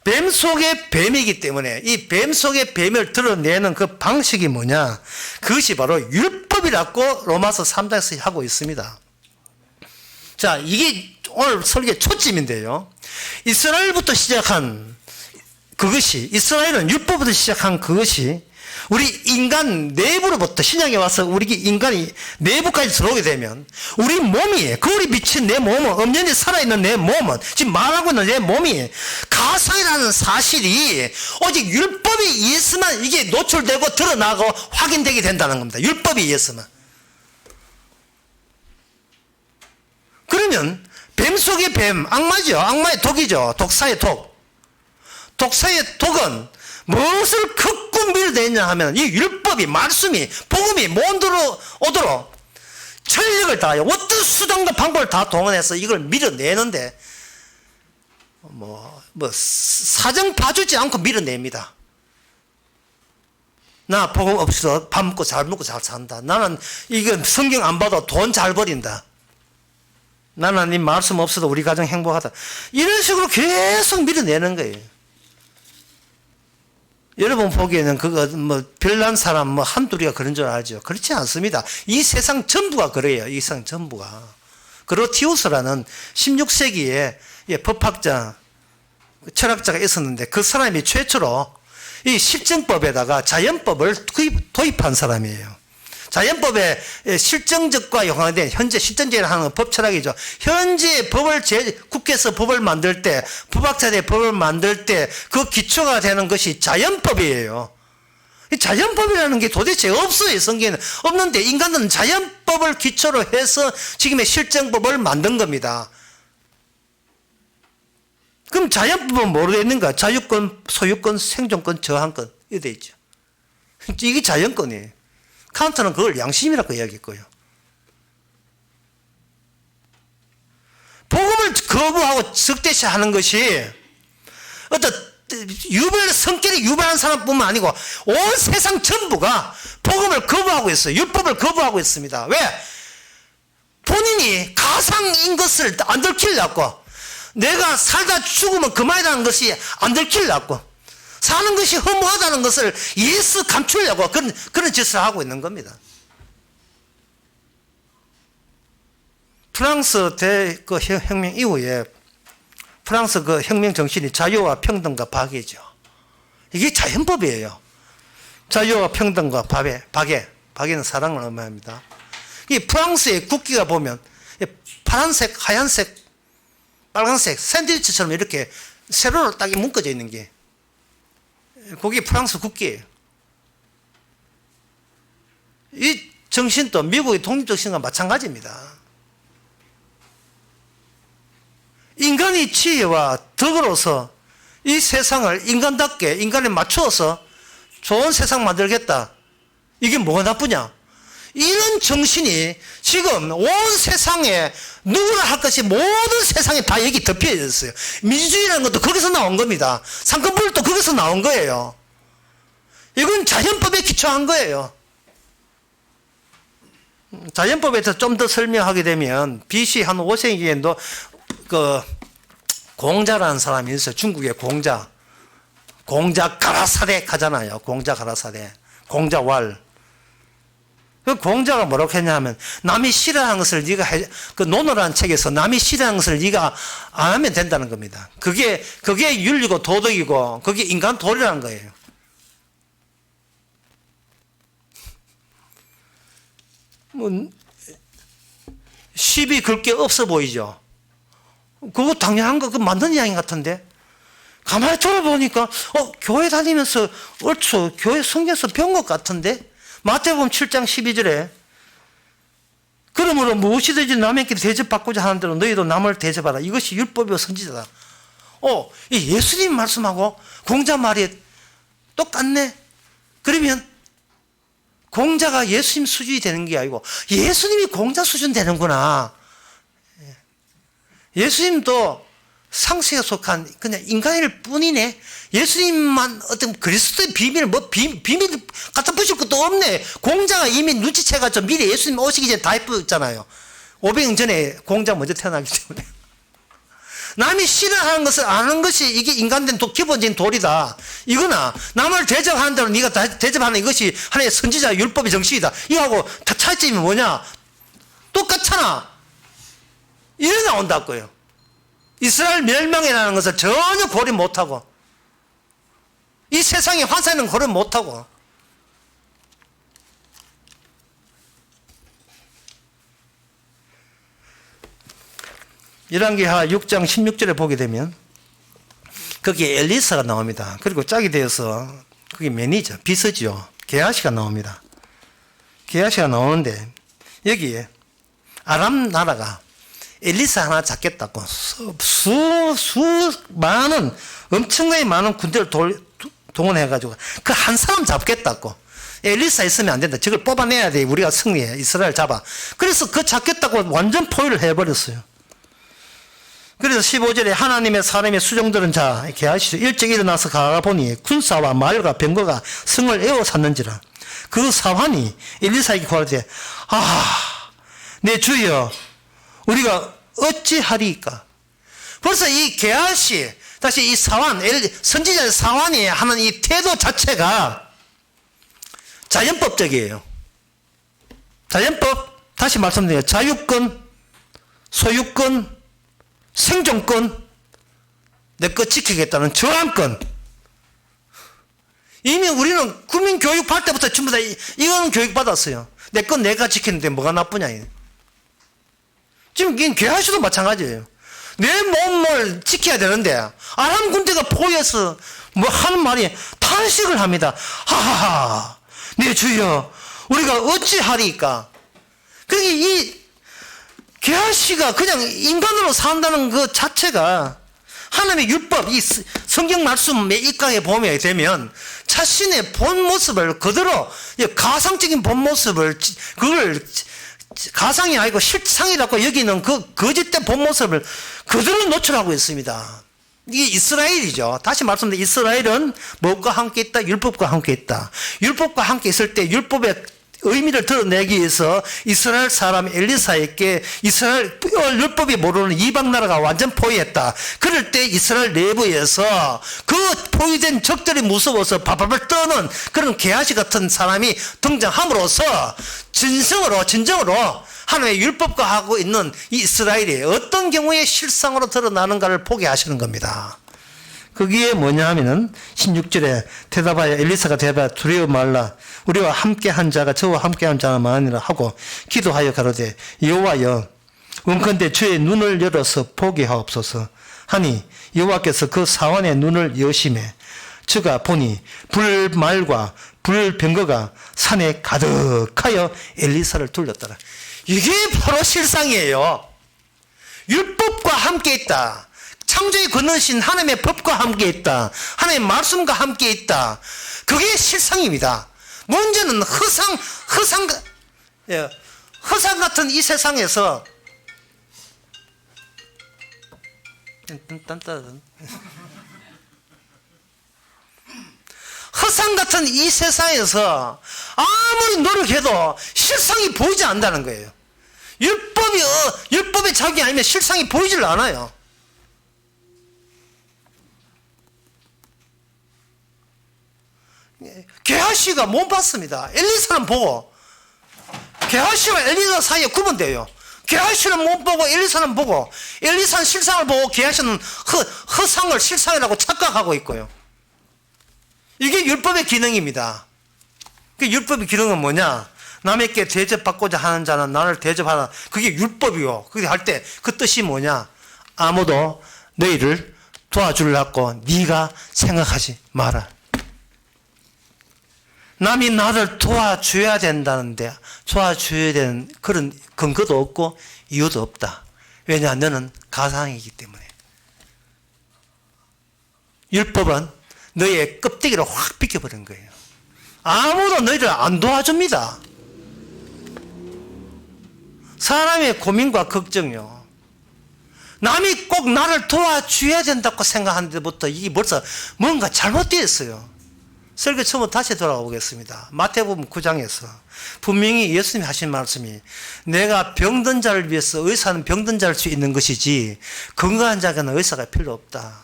뱀 속의 뱀이기 때문에 이 뱀 속의 뱀을 드러내는 그 방식이 뭐냐? 그것이 바로 율법이라고 로마서 3장에서 하고 있습니다. 자, 이게 오늘 설교의 초점인데요. 이스라엘은 율법부터 시작한 그것이 우리 인간 내부로부터 신약에 와서 우리 인간이 내부까지 들어오게 되면 우리 몸이, 거울이 비친 내 몸은, 엄연히 살아있는 내 몸은, 지금 말하고 있는 내 몸이 가상이라는 사실이 오직 율법에 의해서만 이게 노출되고 드러나고 확인되게 된다는 겁니다. 율법에 의해서만. 그러면 뱀 속의 뱀, 악마죠. 악마의 독이죠. 독사의 독. 독사의 독은 무엇을 걷고 밀어내냐 하면 이 율법이, 말씀이, 복음이 몬드로 오도록 전력을 다하여 어떤 수단과 방법을 다 동원해서 이걸 밀어내는데 사정 봐주지 않고 밀어냅니다. 나 복음 없어도 밥 먹고 잘 산다. 나는 이거 성경 안 봐도 돈 잘 벌인다. 나는 이 말씀 없어도 우리 가정 행복하다. 이런 식으로 계속 밀어내는 거예요. 여러분 보기에는 그거 별난 사람 한둘이가 그런 줄 알죠. 그렇지 않습니다. 이 세상 전부가 그래요. 이 세상 전부가. 그로티우스라는 16세기에 법학자, 철학자가 있었는데 그 사람이 최초로 이 실정법에다가 자연법을 도입한 사람이에요. 자연법의 실정적과 연관된 현재 실정제를 하는 법 철학이죠. 현재 법을 국회에서 법을 만들 때, 법학자들의 법을 만들 때 그 기초가 되는 것이 자연법이에요. 이 자연법이라는 게 도대체 없어요. 성경에는 없는데 인간은 자연법을 기초로 해서 지금의 실정법을 만든 겁니다. 그럼 자연법은 뭐로 되어 있는가? 자유권, 소유권, 생존권, 저항권 이렇게 되어 있죠. 이게 자연권이에요. 칸트는 그걸 양심이라고 이야기했고요. 복음을 거부하고 적대시하는 것이 어떤 성격이 유별한 사람뿐만 아니고 온 세상 전부가 복음을 거부하고 있어요. 율법을 거부하고 있습니다. 왜? 본인이 가상인 것을 안 들키려고, 내가 살다 죽으면 그만이라는 것이 안 들키려고, 사는 것이 허무하다는 것을 예수 감추려고 그런 짓을 하고 있는 겁니다. 프랑스 혁명 이후에 프랑스 그 혁명 정신이 자유와 평등과 박애죠. 이게 자연법이에요. 자유와 평등과 박애는 사랑을 의미합니다. 이 프랑스의 국기가 보면 파란색, 하얀색, 빨간색 샌드위치처럼 이렇게 세로로 딱 묶어져 있는 게 그게 프랑스 국기예요. 이 정신도 미국의 독립정신과 마찬가지입니다. 인간의 지혜와 덕으로서 이 세상을 인간답게 인간에 맞추어서 좋은 세상 만들겠다. 이게 뭐가 나쁘냐? 이런 정신이 지금 온 세상에 누구나 할 것이 모든 세상에 다 여기 덮여져 있어요. 민주주의라는 것도 거기서 나온 겁니다. 상권분립도 거기서 나온 거예요. 이건 자연법에 기초한 거예요. 자연법에서 좀 더 설명하게 되면 BC 한 5세기에도 그 공자라는 사람이 있어요. 중국의 공자 가라사대 하잖아요. 공자 가라사대, 공자왈. 그 공자가 뭐라고 했냐면, 남이 싫어하는 것을 네가 그 논어라는 책에서 남이 싫어하는 것을 네가 안 하면 된다는 겁니다. 그게 윤리고 도덕이고 그게 인간 도리라는 거예요. 시비 걸 게 없어 보이죠. 그거 당연한 거, 그 맞는 이야기 같은데. 가만히 돌아보니까 교회 다니면서 얼추 교회 성경에서 배운 것 같은데. 마태복음 7장 12절에 그러므로 무엇이든지 남에게 대접받고자 하는 대로 너희도 남을 대접하라. 이것이 율법이요 선지자다. 이 예수님 말씀하고 공자 말이 똑같네. 그러면 공자가 예수님 수준이 되는 게 아니고 예수님이 공자 수준 되는구나. 예수님도 상세에 속한 그냥 인간일 뿐이네. 예수님만 어떤 그리스도의 비밀, 비밀 갖다 붙일 것도 없네. 공자가 이미 눈치채가지고 미리 예수님 오시기 전에 다 해버렸잖아요. 500년 전에 공자 먼저 태어나기 때문에. 남이 싫어하는 것을 아는 것이 이게 인간된 기본적인 도리다. 이거나 남을 대접하는 대로 네가 대접하는 이것이 하나의 선지자 율법의 정신이다. 이거하고 차이점이 뭐냐? 똑같잖아. 이래 나온다고요. 이스라엘 멸망이라는 것을 전혀 고려 못하고 이 세상의 환상에는 고려 못하고 열왕기하 6장 16절에 보게 되면 거기에 엘리사가 나옵니다. 그리고 짝이 되어서 그게 매니저, 비서죠. 게하시가 나옵니다. 게하시가 나오는데 여기에 아람 나라가 엘리사 하나 잡겠다고 많은 엄청나게 많은 군대를 동원해가지고 그 한 사람 잡겠다고. 엘리사 있으면 안 된다. 저걸 뽑아내야 돼. 우리가 승리해. 이스라엘 잡아. 그래서 그 잡겠다고 완전 포위를 해버렸어요. 그래서 15절에 하나님의 사람의 수종들은 자 게하시죠. 일찍 일어나서 가보니 군사와 말과 병거가 성을 에워쌌는지라. 그 사환이 엘리사에게 고하되 내 주여 우리가 어찌하리이까. 벌써 이 게하시 다시 이 사환 선지자의 사환이 하는 이 태도 자체가 자연법적이에요. 자연법 다시 말씀드려요. 자유권, 소유권, 생존권, 내 것 지키겠다는 저항권. 이미 우리는 국민교육 받을 때부터 전부 다 이거는 교육받았어요. 내 건 내가 지키는데 뭐가 나쁘냐. 지금 게하시도 마찬가지예요. 내 몸을 지켜야 되는데 아람 군대가 포위해서 뭐 하는 말이 탄식을 합니다. 하하하 내 주여 우리가 어찌하리까. 그러니까 이 게하시가 그냥 인간으로 산다는 그 자체가 하나님의 율법, 이 성경 말씀에 입각해 보게 되면 자신의 본 모습을 그대로 가상적인 본 모습을 그걸 가상이 아니고 실상이라고 여기는 그 거짓된 본 모습을 그대로 노출하고 있습니다. 이게 이스라엘이죠. 다시 말씀드리면 이스라엘은 무엇과 함께 있다? 율법과 함께 있다. 율법과 함께 있을 때 율법의 의미를 드러내기 위해서 이스라엘 사람 엘리사에게 이스라엘 율법이 모르는 이방 나라가 완전 포위했다. 그럴 때 이스라엘 내부에서 그 포위된 적들이 무서워서 바바바 떠는 그런 게하시 같은 사람이 등장함으로써 진정으로 하나님의 율법과 하고 있는 이 이스라엘이 어떤 경우에 실상으로 드러나는가를 보게 하시는 겁니다. 그게 뭐냐 하면은 16절에 대답하여 엘리사가 대답하여 두려워 말라. 우리와 함께한 자가 저와 함께한 자가 많으니라 하고 기도하여 가로되 여호와여 원컨대 주의 눈을 열어서 보게 하옵소서 하니 여호와께서 그 사환의 눈을 여심해 저가 보니 불말과 불병거가 산에 가득하여 엘리사를 둘렀더라. 이게 바로 실상이에요. 율법과 함께 있다. 창조에 건너신 하나님의 법과 함께 있다. 하나님의 말씀과 함께 있다. 그게 실상입니다. 문제는 허상 같은 이 세상에서 허상 같은 이 세상에서 아무리 노력해도 실상이 보이지 않는다는 거예요. 율법의 자격이 아니면 실상이 보이질 않아요. 게하시가 못 봤습니다. 엘리사는 보고 게하시와 엘리사 사이에 구분돼요. 게하시는 못 보고 엘리사는 보고 엘리사는 실상을 보고 게하시는 허상을 실상이라고 착각하고 있고요. 이게 율법의 기능입니다. 그 율법의 기능은 뭐냐? 남에게 대접받고자 하는 자는 나를 대접하라. 그게 율법이요. 그게 할 때 그 뜻이 뭐냐? 아무도 너희를 도와주려고 네가 생각하지 마라. 남이 나를 도와줘야 된다는데 도와줘야 되는 그런 근거도 없고 이유도 없다. 왜냐? 너는 가상이기 때문에. 율법은 너의 껍데기를 확 비켜버린 거예요. 아무도 너희를 안 도와줍니다. 사람의 고민과 걱정요. 남이 꼭 나를 도와줘야 된다고 생각하는 데부터 이게 벌써 뭔가 잘못되어 있어요. 설교 처음부터 다시 돌아가 보겠습니다. 마태복음 9장에서 분명히 예수님이 하신 말씀이 내가 병든 자를 위해서 의사는 병든 자를 수 있는 것이지 건강한 자에게는 의사가 필요 없다.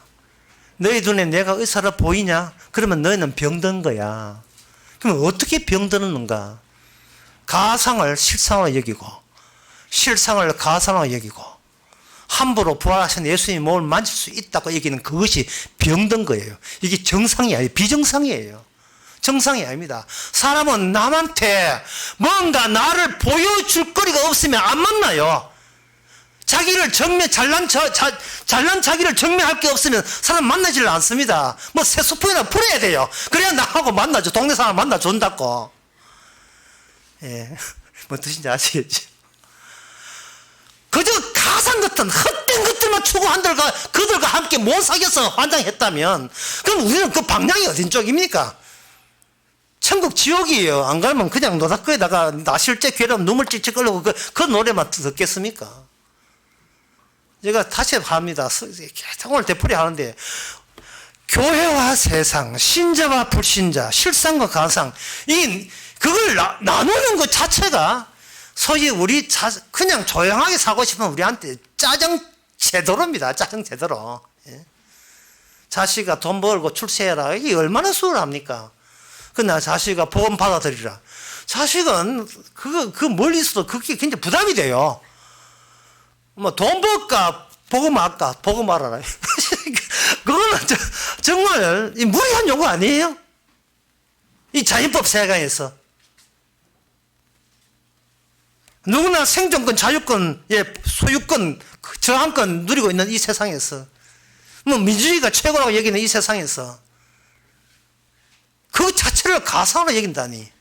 너희 눈에 내가 의사라 보이냐? 그러면 너희는 병든 거야. 그럼 어떻게 병드는가? 가상을 실상으로 여기고 실상을 가상으로 여기고 함부로 부활하신 예수님의 몸을 만질 수 있다고 여기는 그것이 병든 거예요. 이게 정상이 아니에요. 비정상이에요. 정상이 아닙니다. 사람은 남한테 뭔가 나를 보여줄 거리가 없으면 안 만나요. 자기를 잘난 자기를 증명할 게 없으면 사람 만나지를 않습니다. 뭐 세수포이나 부려야 돼요. 그래야 나하고 만나죠. 동네 사람 만나준다고. 예. 뭐 뜻인지 아시겠죠? 그저 가상 같은 헛된 것들만 추구한들과 그들과 함께 못 사귀어서 환장했다면 그럼 우리는 그 방향이 어딘 쪽입니까? 천국 지옥이에요. 안 가면 그냥 노닥거리다가 나 실제 괴로움 눈물 찔찔 끌고 그 노래만 듣겠습니까? 제가 다시 합니다. 오늘 되풀이 하는데 교회와 세상, 신자와 불신자, 실상과 가상 그걸 나누는 것 자체가 소위 우리 그냥 조용하게 사고 싶으면 우리한테 짜증 제대로입니다. 짜증 제대로. 예? 자식아 돈 벌고 출세해라. 이게 얼마나 수월합니까? 그나 자식아 복음 받아들이라. 자식은 그 멀리서도 그게 굉장히 부담이 돼요. 뭐 돈 벌까 복음 할까 복음 알아라. 그거는 정말 무리한 요구 아니에요? 이 자연법 세상에서 누구나 생존권, 자유권, 소유권, 저항권 누리고 있는 이 세상에서 뭐 민주주의가 최고라고 여기는 이 세상에서 그 자체를 가상으로 여긴다니.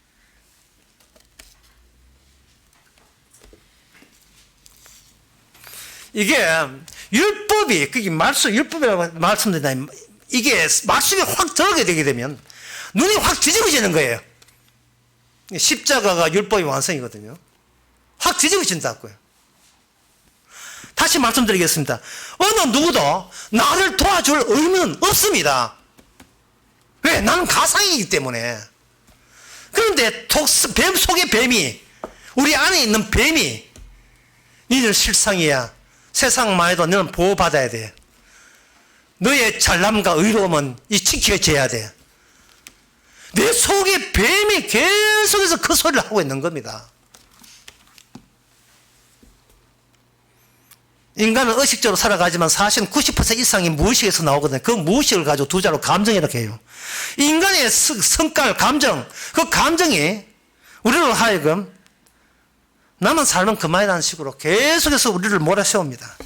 이게 율법이 그게 율법이라고 말씀드리나 이게 말씀이 확 들어가게 되게 되면 눈이 확 뒤집어지는 거예요. 십자가가 율법의 완성이거든요. 확 뒤집어진다고요. 다시 말씀드리겠습니다. 어느 누구도 나를 도와줄 의무는 없습니다. 왜? 나는 가상이기 때문에. 그런데 뱀 속의 뱀이 우리 안에 있는 뱀이 니는 실상이야. 세상만 해도 너는 보호받아야 돼. 너의 잘남과 의로움은 지켜져야 돼. 내 속의 뱀이 계속해서 그 소리를 하고 있는 겁니다. 인간은 의식적으로 살아가지만 사실은 90% 이상이 무의식에서 나오거든요. 그 무의식을 가지고 두 자로 감정이라고 해요. 인간의 성깔, 감정, 그 감정이 우리로 하여금 나만 살면 그만이라는 식으로 계속해서 우리를 몰아세웁니다.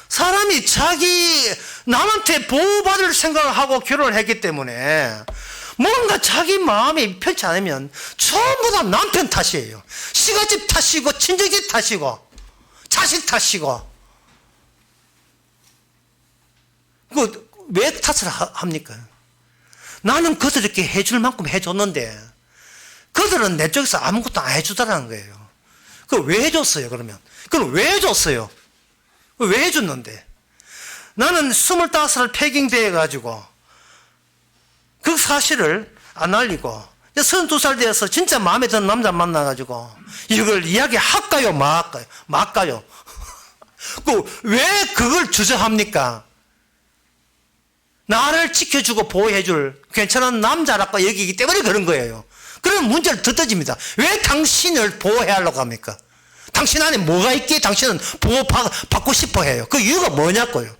사람이 남한테 보호받을 생각을 하고 결혼을 했기 때문에 뭔가 자기 마음이 편치 않으면 전부 다 남편 탓이에요. 시가집 탓이고 친정집 탓이고 자식 탓이고. 왜 탓을 합니까? 나는 그들에게 해줄 만큼 해줬는데 그들은 내 쪽에서 아무것도 안 해주더라는 거예요. 그걸 왜 해줬어요 그러면? 그걸 왜 해줬어요? 왜 해줬는데? 나는 25살 패깅돼 가지고 그 사실을 안 알리고 32살 되어서 진짜 마음에 드는 남자 만나가지고 이걸 이야기할까요 말까요? 왜 그걸 주저합니까? 나를 지켜주고 보호해줄 괜찮은 남자라고 여기기 때문에 그런 거예요. 그런 문제를 더 떠집니다. 왜 당신을 보호해야 하려고 합니까? 당신 안에 뭐가 있기에 당신은 보호받고 싶어 해요. 그 이유가 뭐냐고요.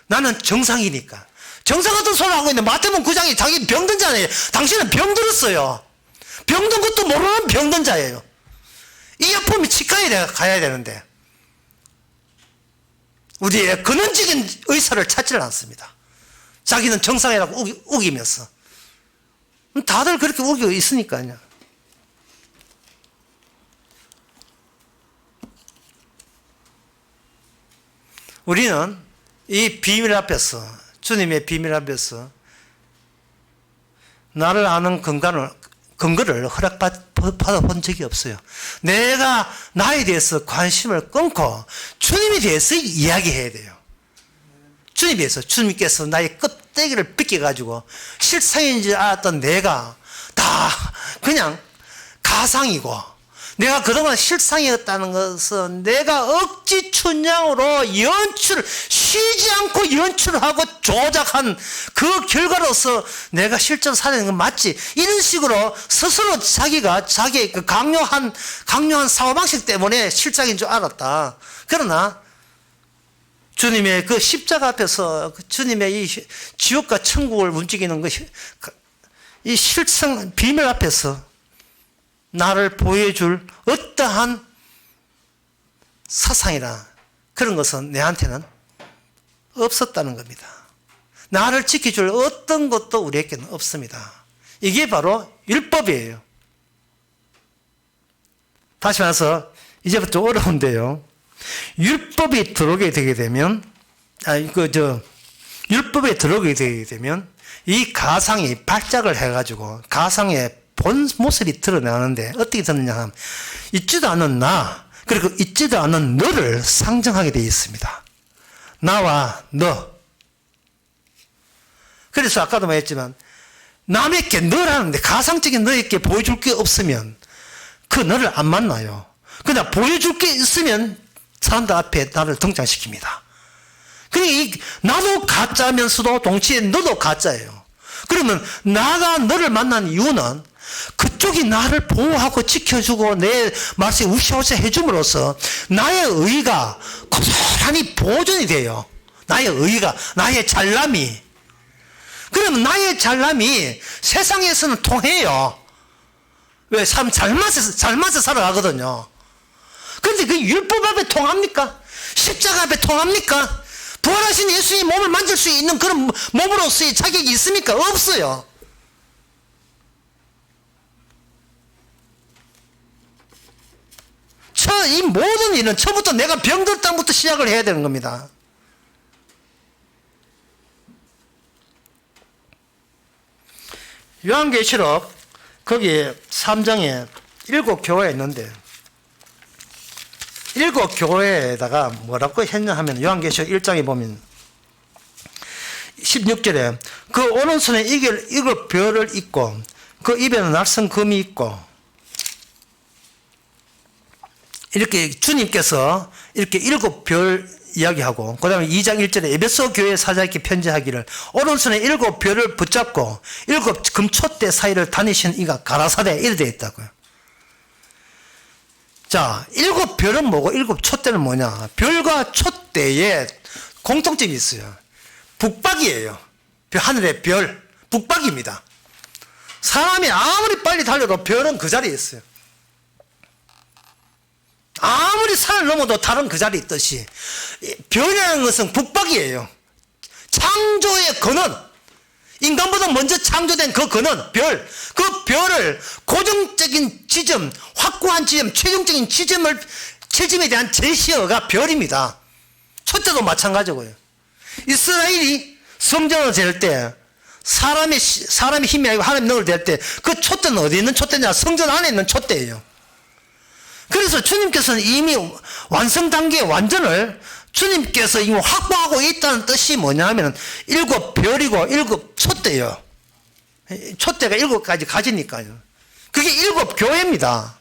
나는 정상이니까. 정상 같은 소리 하고 있는데 마태복음 9장이 자기 병든 자네요. 당신은 병들었어요. 병든 것도 모르는 병든 자예요. 이 아픔이 치과에 가야 되는데 우리의 근원적인 의사를 찾지를 않습니다. 자기는 정상이라고 우기면서. 다들 그렇게 우기고 있으니까요. 우리는 이 비밀 앞에서, 주님의 비밀 앞에서 나를 아는 근거를 허락받아본 적이 없어요. 내가 나에 대해서 관심을 끊고 주님에 대해서 이야기해야 돼요. 주님에 대해서, 주님께서 나의 껍데기를 벗겨가지고 실상인지 알았던 내가 다 그냥 가상이고, 내가 그동안 실상이었다는 것은 내가 억지 춘향으로 쉬지 않고 연출하고 조작한 그 결과로서 내가 실제로 살아있는 건 맞지. 이런 식으로 스스로 자기의 그 강요한 사고방식 때문에 실상인 줄 알았다. 그러나 주님의 그 십자가 앞에서 주님의 이 지옥과 천국을 움직이는 이 실성 비밀 앞에서 나를 보여줄 어떠한 사상이나 그런 것은 내한테는 없었다는 겁니다. 나를 지켜줄 어떤 것도 우리에게는 없습니다. 이게 바로 율법이에요. 다시 말해서 이제부터 어려운데요. 율법이 들어오게 되게 되면, 율법에 들어오게 되게 되면 이 가상이 발작을 해가지고 가상의 본 모습이 드러나는데 어떻게 드러나냐 하면 있지도 않은 나, 그리고 있지도 않은 너를 상정하게 되어 있습니다. 나와 너. 그래서 아까도 말했지만 남에게 너라는데 가상적인 너에게 보여줄 게 없으면 그 너를 안 만나요. 그냥 보여줄 게 있으면 사람들 앞에 나를 등장시킵니다. 그러니까 나도 가짜면서도 동시에 너도 가짜예요. 그러면 나가 너를 만난 이유는 그쪽이 나를 보호하고 지켜주고 내 말씀에 우시우시 해줌으로써 나의 의가 고스란히 보존이 돼요. 나의 의가, 나의 잘남이. 그러면 나의 잘남이 세상에서는 통해요. 왜? 사람 잘맞서 살아가거든요. 그런데 그 율법 앞에 통합니까? 십자가 앞에 통합니까? 부활하신 예수의 몸을 만질 수 있는 그런 몸으로서의 자격이 있습니까? 없어요. 이 모든 일은 처음부터 내가 병들 땅부터 시작을 해야 되는 겁니다. 요한계시록 거기 3장에 7교회가 있는데 7교회에다가 뭐라고 했냐 하면 요한계시록 1장에 보면 16절에 그 오른손에 이글 별을 입고 그 입에는 날선 금이 있고 이렇게 주님께서 이렇게 7별 이야기하고 그 다음에 2장 1절에 에베소 교회 사자에게 편지하기를 오른손에 7별을 붙잡고 7 금촛대 사이를 다니신 이가 가라사대 이래 되어 있다고요. 자, 7별은 뭐고 7촛대는 뭐냐? 별과 촛대에 공통점이 있어요. 북박이에요. 하늘의 별, 북박입니다. 사람이 아무리 빨리 달려도 별은 그 자리에 있어요. 아무리 산을 넘어도 달은 그 자리에 있듯이 별이라는 것은 북박이에요. 창조의 근원, 인간보다 먼저 창조된 그 근원, 별, 그 별을 고정적인 지점, 확고한 지점, 최종적인 지점에 대한 제시어가 별입니다. 촛대도 마찬가지고요. 이스라엘이 성전을 댈 때 사람의 힘이 아니고 하나님 능을 댈 때 그 촛대는 어디 있는 촛대냐? 성전 안에 있는 촛대예요. 그래서 주님께서는 이미 완성 단계의 완전을 주님께서 이미 확보하고 있다는 뜻이 뭐냐 하면 7별이고 7촛대예요. 촛대가 7가지 가지니까요. 그게 7교회입니다.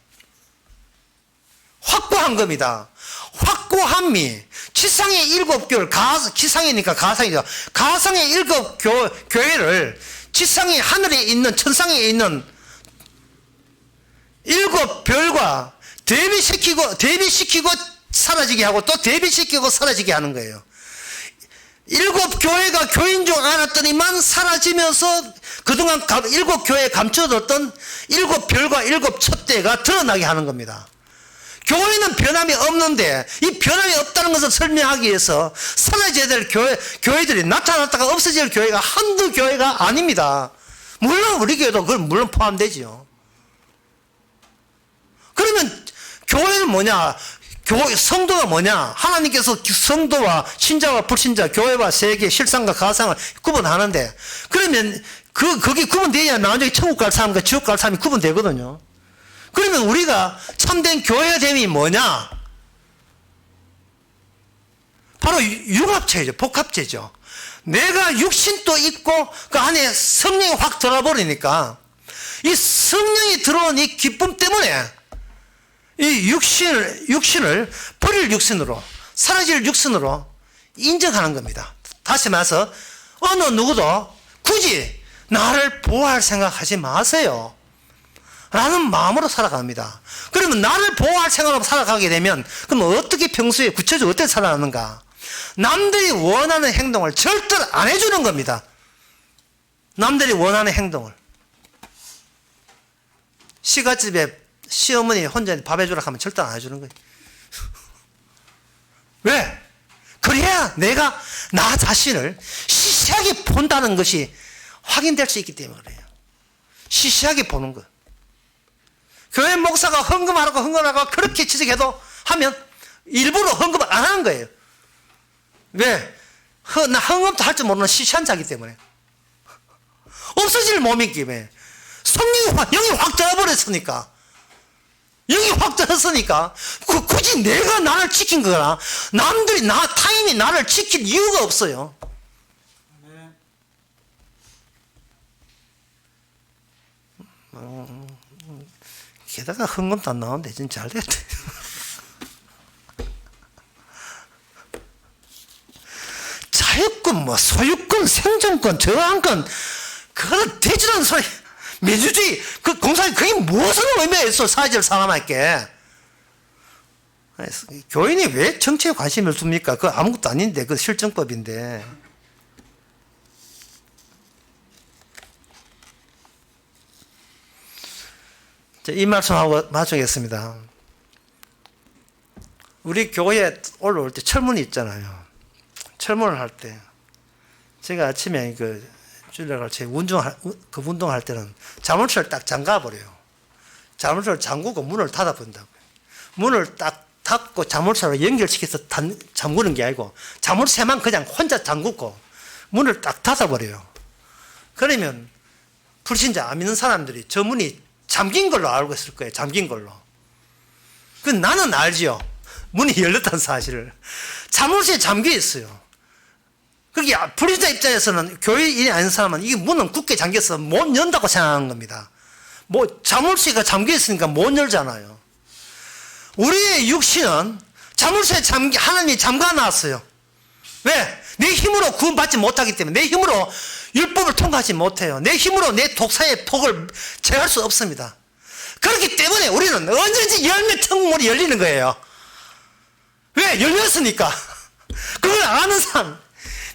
확보한 겁니다. 확고함이 지상의 7교회를 지상이니까 가상이죠. 가상의 7교회를 지상의 하늘에 있는 천상에 있는 7별과 대비시키고 사라지게 하고 또 대비시키고 사라지게 하는 거예요. 7교회가 교인 중 하나더니만 사라지면서 그동안 7교회에 감춰뒀던 7별과 7촛대가 드러나게 하는 겁니다. 교회는 변함이 없는데 이 변함이 없다는 것을 설명하기 위해서 사라져야 될 교회들이 나타났다가 없어질 교회가 한두 교회가 아닙니다. 물론 우리 교회도 그건 물론 포함되지요. 그러면 교회는 뭐냐? 성도가 뭐냐? 하나님께서 성도와 신자와 불신자, 교회와 세계, 실상과 가상을 구분하는데, 그러면 거기 구분되어야 나중에 천국 갈 사람과 지옥 갈 사람이 구분되거든요. 그러면 우리가 참된 교회됨이 뭐냐? 바로 융합체죠. 복합체죠. 내가 육신도 있고 그 안에 성령이 확 들어버리니까 이 성령이 들어온 이 기쁨 때문에 이 육신을 버릴 육신으로, 사라질 육신으로 인정하는 겁니다. 다시 말해서 어느 누구도 굳이 나를 보호할 생각하지 마세요 라는 마음으로 살아갑니다. 그러면 나를 보호할 생각으로 살아가게 되면 그럼 어떻게 평소에 구체적으로 어떻게 살아가는가? 남들이 원하는 행동을 절대로 안 해주는 겁니다. 남들이 원하는 행동을. 시가집에 시어머니 혼자 밥 해주라 하면 절대 안 해주는 거예요. 왜? 그래야 내가 나 자신을 시시하게 본다는 것이 확인될 수 있기 때문에 그래요. 시시하게 보는 거. 교회 목사가 헌금하라고 그렇게 지적해도 하면 일부러 헌금을 안 하는 거예요. 왜? 나 헌금도 할 줄 모르는 시시한 자기 때문에. 없어질 몸이기 때문에. 영이 확 들어버렸으니까. 영이 확 들었으니까 굳이 내가 나를 지킨 거나 남들이 타인이 나를 지킬 이유가 없어요. 게다가 헌금도 안 나오는데 진짜 잘 됐대. 자유권, 소유권, 생존권, 저항권, 그거는 되지도 않는 소리. 민주주의, 그 공산이 그게 무엇을 의미가 있어, 사회적 사람에게. 교인이 왜 정치에 관심을 둡니까? 그거 아무것도 아닌데, 그 실정법인데. 이 말씀하고 마치겠습니다. 우리 교회에 올라올 때 철문이 있잖아요. 철문을 할 때, 제가 아침에 주일날 같이 운동할 때는 자물쇠를 딱 잠가버려요. 자물쇠를 잠그고 문을 닫아본다고요. 문을 딱 닫고 자물쇠로 연결시켜서 잠그는 게 아니고 자물쇠만 그냥 혼자 잠그고 문을 딱 닫아버려요. 그러면 불신자 안 믿는 사람들이 저 문이 잠긴 걸로 알고 있을 거예요. 잠긴 걸로. 그 나는 알지요. 문이 열렸다는 사실을. 자물쇠에 잠겨 있어요. 그게 불신자 입장에서는 교회인이 아닌 사람은 이 문은 굳게 잠겨서 못 연다고 생각하는 겁니다. 자물쇠가 잠겨 있으니까 못 열잖아요. 우리의 육신은 자물쇠에 하나님이 잠가 놨어요. 왜? 내 힘으로 구원받지 못하기 때문에, 내 힘으로 율법을 통과하지 못해요. 내 힘으로 내 독사의 폭을 제할 수 없습니다. 그렇기 때문에 우리는 언제든지 열매 천국문이 열리는 거예요. 왜? 열렸으니까. 그걸 아는 사람,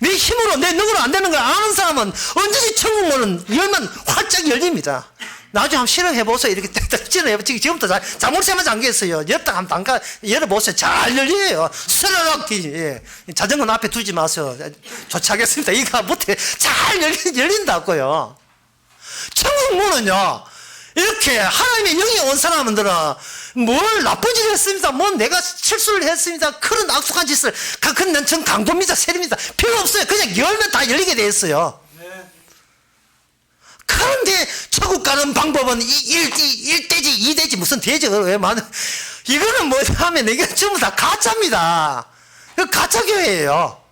내 힘으로, 내 능으로 안 되는 걸 아는 사람은 언제든지 천국문은 열면 활짝 열립니다. 나중에 한번 실험해보세요. 이렇게 실험해보세요. 지금부터 자물쇠만 잠겨있어요. 엽다 한번 열어보세요. 잘 열려요. 스르륵. 예. 자전거는 앞에 두지 마세요. 조치하겠습니다. 이거 못해. 잘 열린다고요. 천국문은요, 이렇게 하나님의 영이 온 사람들은 뭘 나쁜 짓을 했습니다. 내가 실수를 했습니다. 그런 악독한 짓을. 그건 전 강도입니다. 세립니다. 필요 없어요. 그냥 열면 다 열리게 돼 있어요. 그런데 천국 가는 방법은 1대지 2대지 무슨 대지가 왜 많은, 이거는 뭐냐 하면 이게 전부 다 가짜입니다. 가짜 교회예요.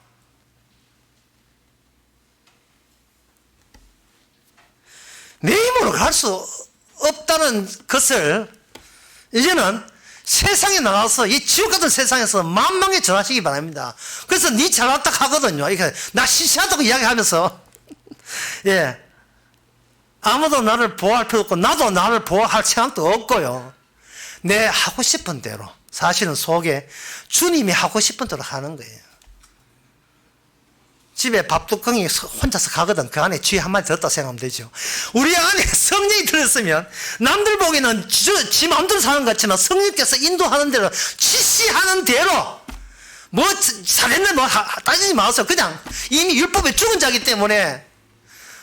내 힘으로 갈 수 없다는 것을 이제는 세상에 나가서 이 지옥 같은 세상에서 만방에 전하시기 바랍니다. 그래서 니 잘났다 하거든요. 이게 나 시시하다고 이야기하면서 예. 아무도 나를 보호할 필요 없고 나도 나를 보호할 생각도 없고요. 내 하고 싶은 대로, 사실은 속에 주님이 하고 싶은 대로 하는 거예요. 집에 밥뚜껑이 혼자서 가거든. 그 안에 쥐 한 마리 들었다 생각하면 되죠. 우리 안에 성령이 들었으면 남들 보기에는 지 마음대로 사는 것 같지만 성령께서 인도하는 대로, 지시하는 대로 잘했네 따지지 마세요. 그냥 이미 율법에 죽은 자이기 때문에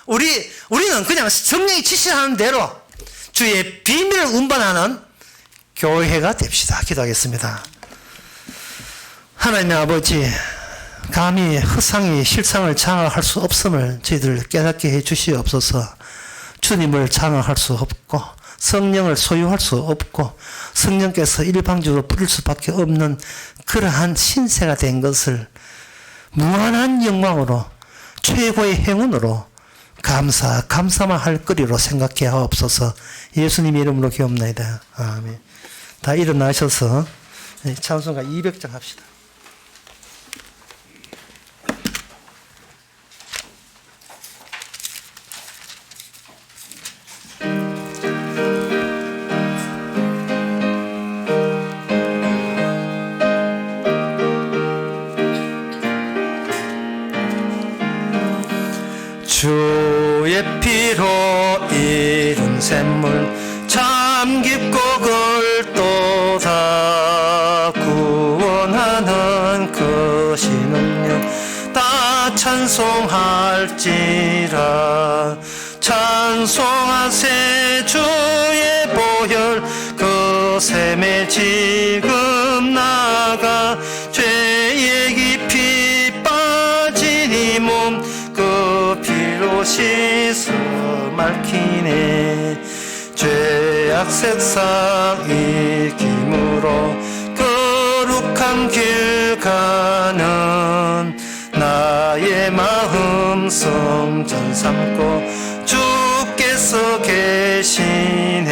우리는 그냥 성령이 지시하는 대로 주의 비밀을 운반하는 교회가 됩시다. 기도하겠습니다. 하나님의 아버지, 감히 허상이 실상을 장악할 수 없음을 저희들 깨닫게 해 주시옵소서. 주님을 장악할 수 없고 성령을 소유할 수 없고 성령께서 일방적으로 뿌릴 수밖에 없는 그러한 신세가 된 것을 무한한 영광으로 최고의 행운으로 감사만 할 거리로 생각해 하옵소서. 예수님 이름으로 기옵나이다. 아멘. 다 일어나셔서 찬송가 200장 합시다. 주의 피로 이룬 샘물 참 참 깊고 글도다 구원하는 그 신은요 다 찬송할지라 찬송하세 주의 보혈 그 샘에 지금 나가 죄의 깊이 빠진 이 몸 그 피로 씻어 맑히네 죄악 색상 이김으로 거룩한 길 가는 나의 마음 성전 삼고 주께서 계시네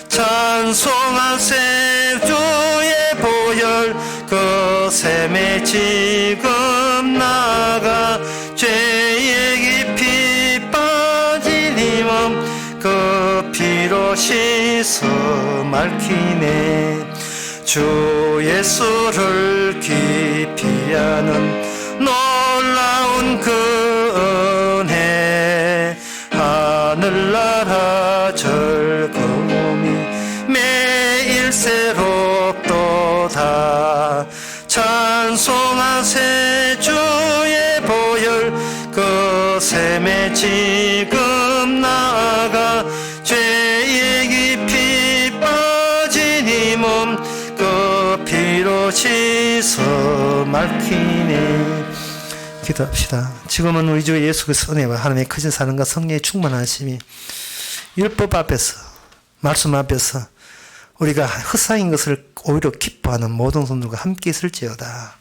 찬송하세 주의 보혈 그 샘에 지금 나가 죄의 깊이 빠진 이 몸 그 피로 씻어 맑히네 주 예수를 깊이 아는 놀라운 그 은혜 하늘나라 즐거움이 매일 새롭도다 찬송하세 주의 보혈 그 샘에 지금 나가 죄의 깊이 빠진 이 몸 그 피로 씻어 맑히네 기도합시다. 지금은 우리 주 예수 그리스도 은혜와 하나님의 크신 사랑과 성령의 충만하심이 율법 앞에서 말씀 앞에서 우리가 헛상인 것을 오히려 기뻐하는 모든 성도들과 함께 있을지어다.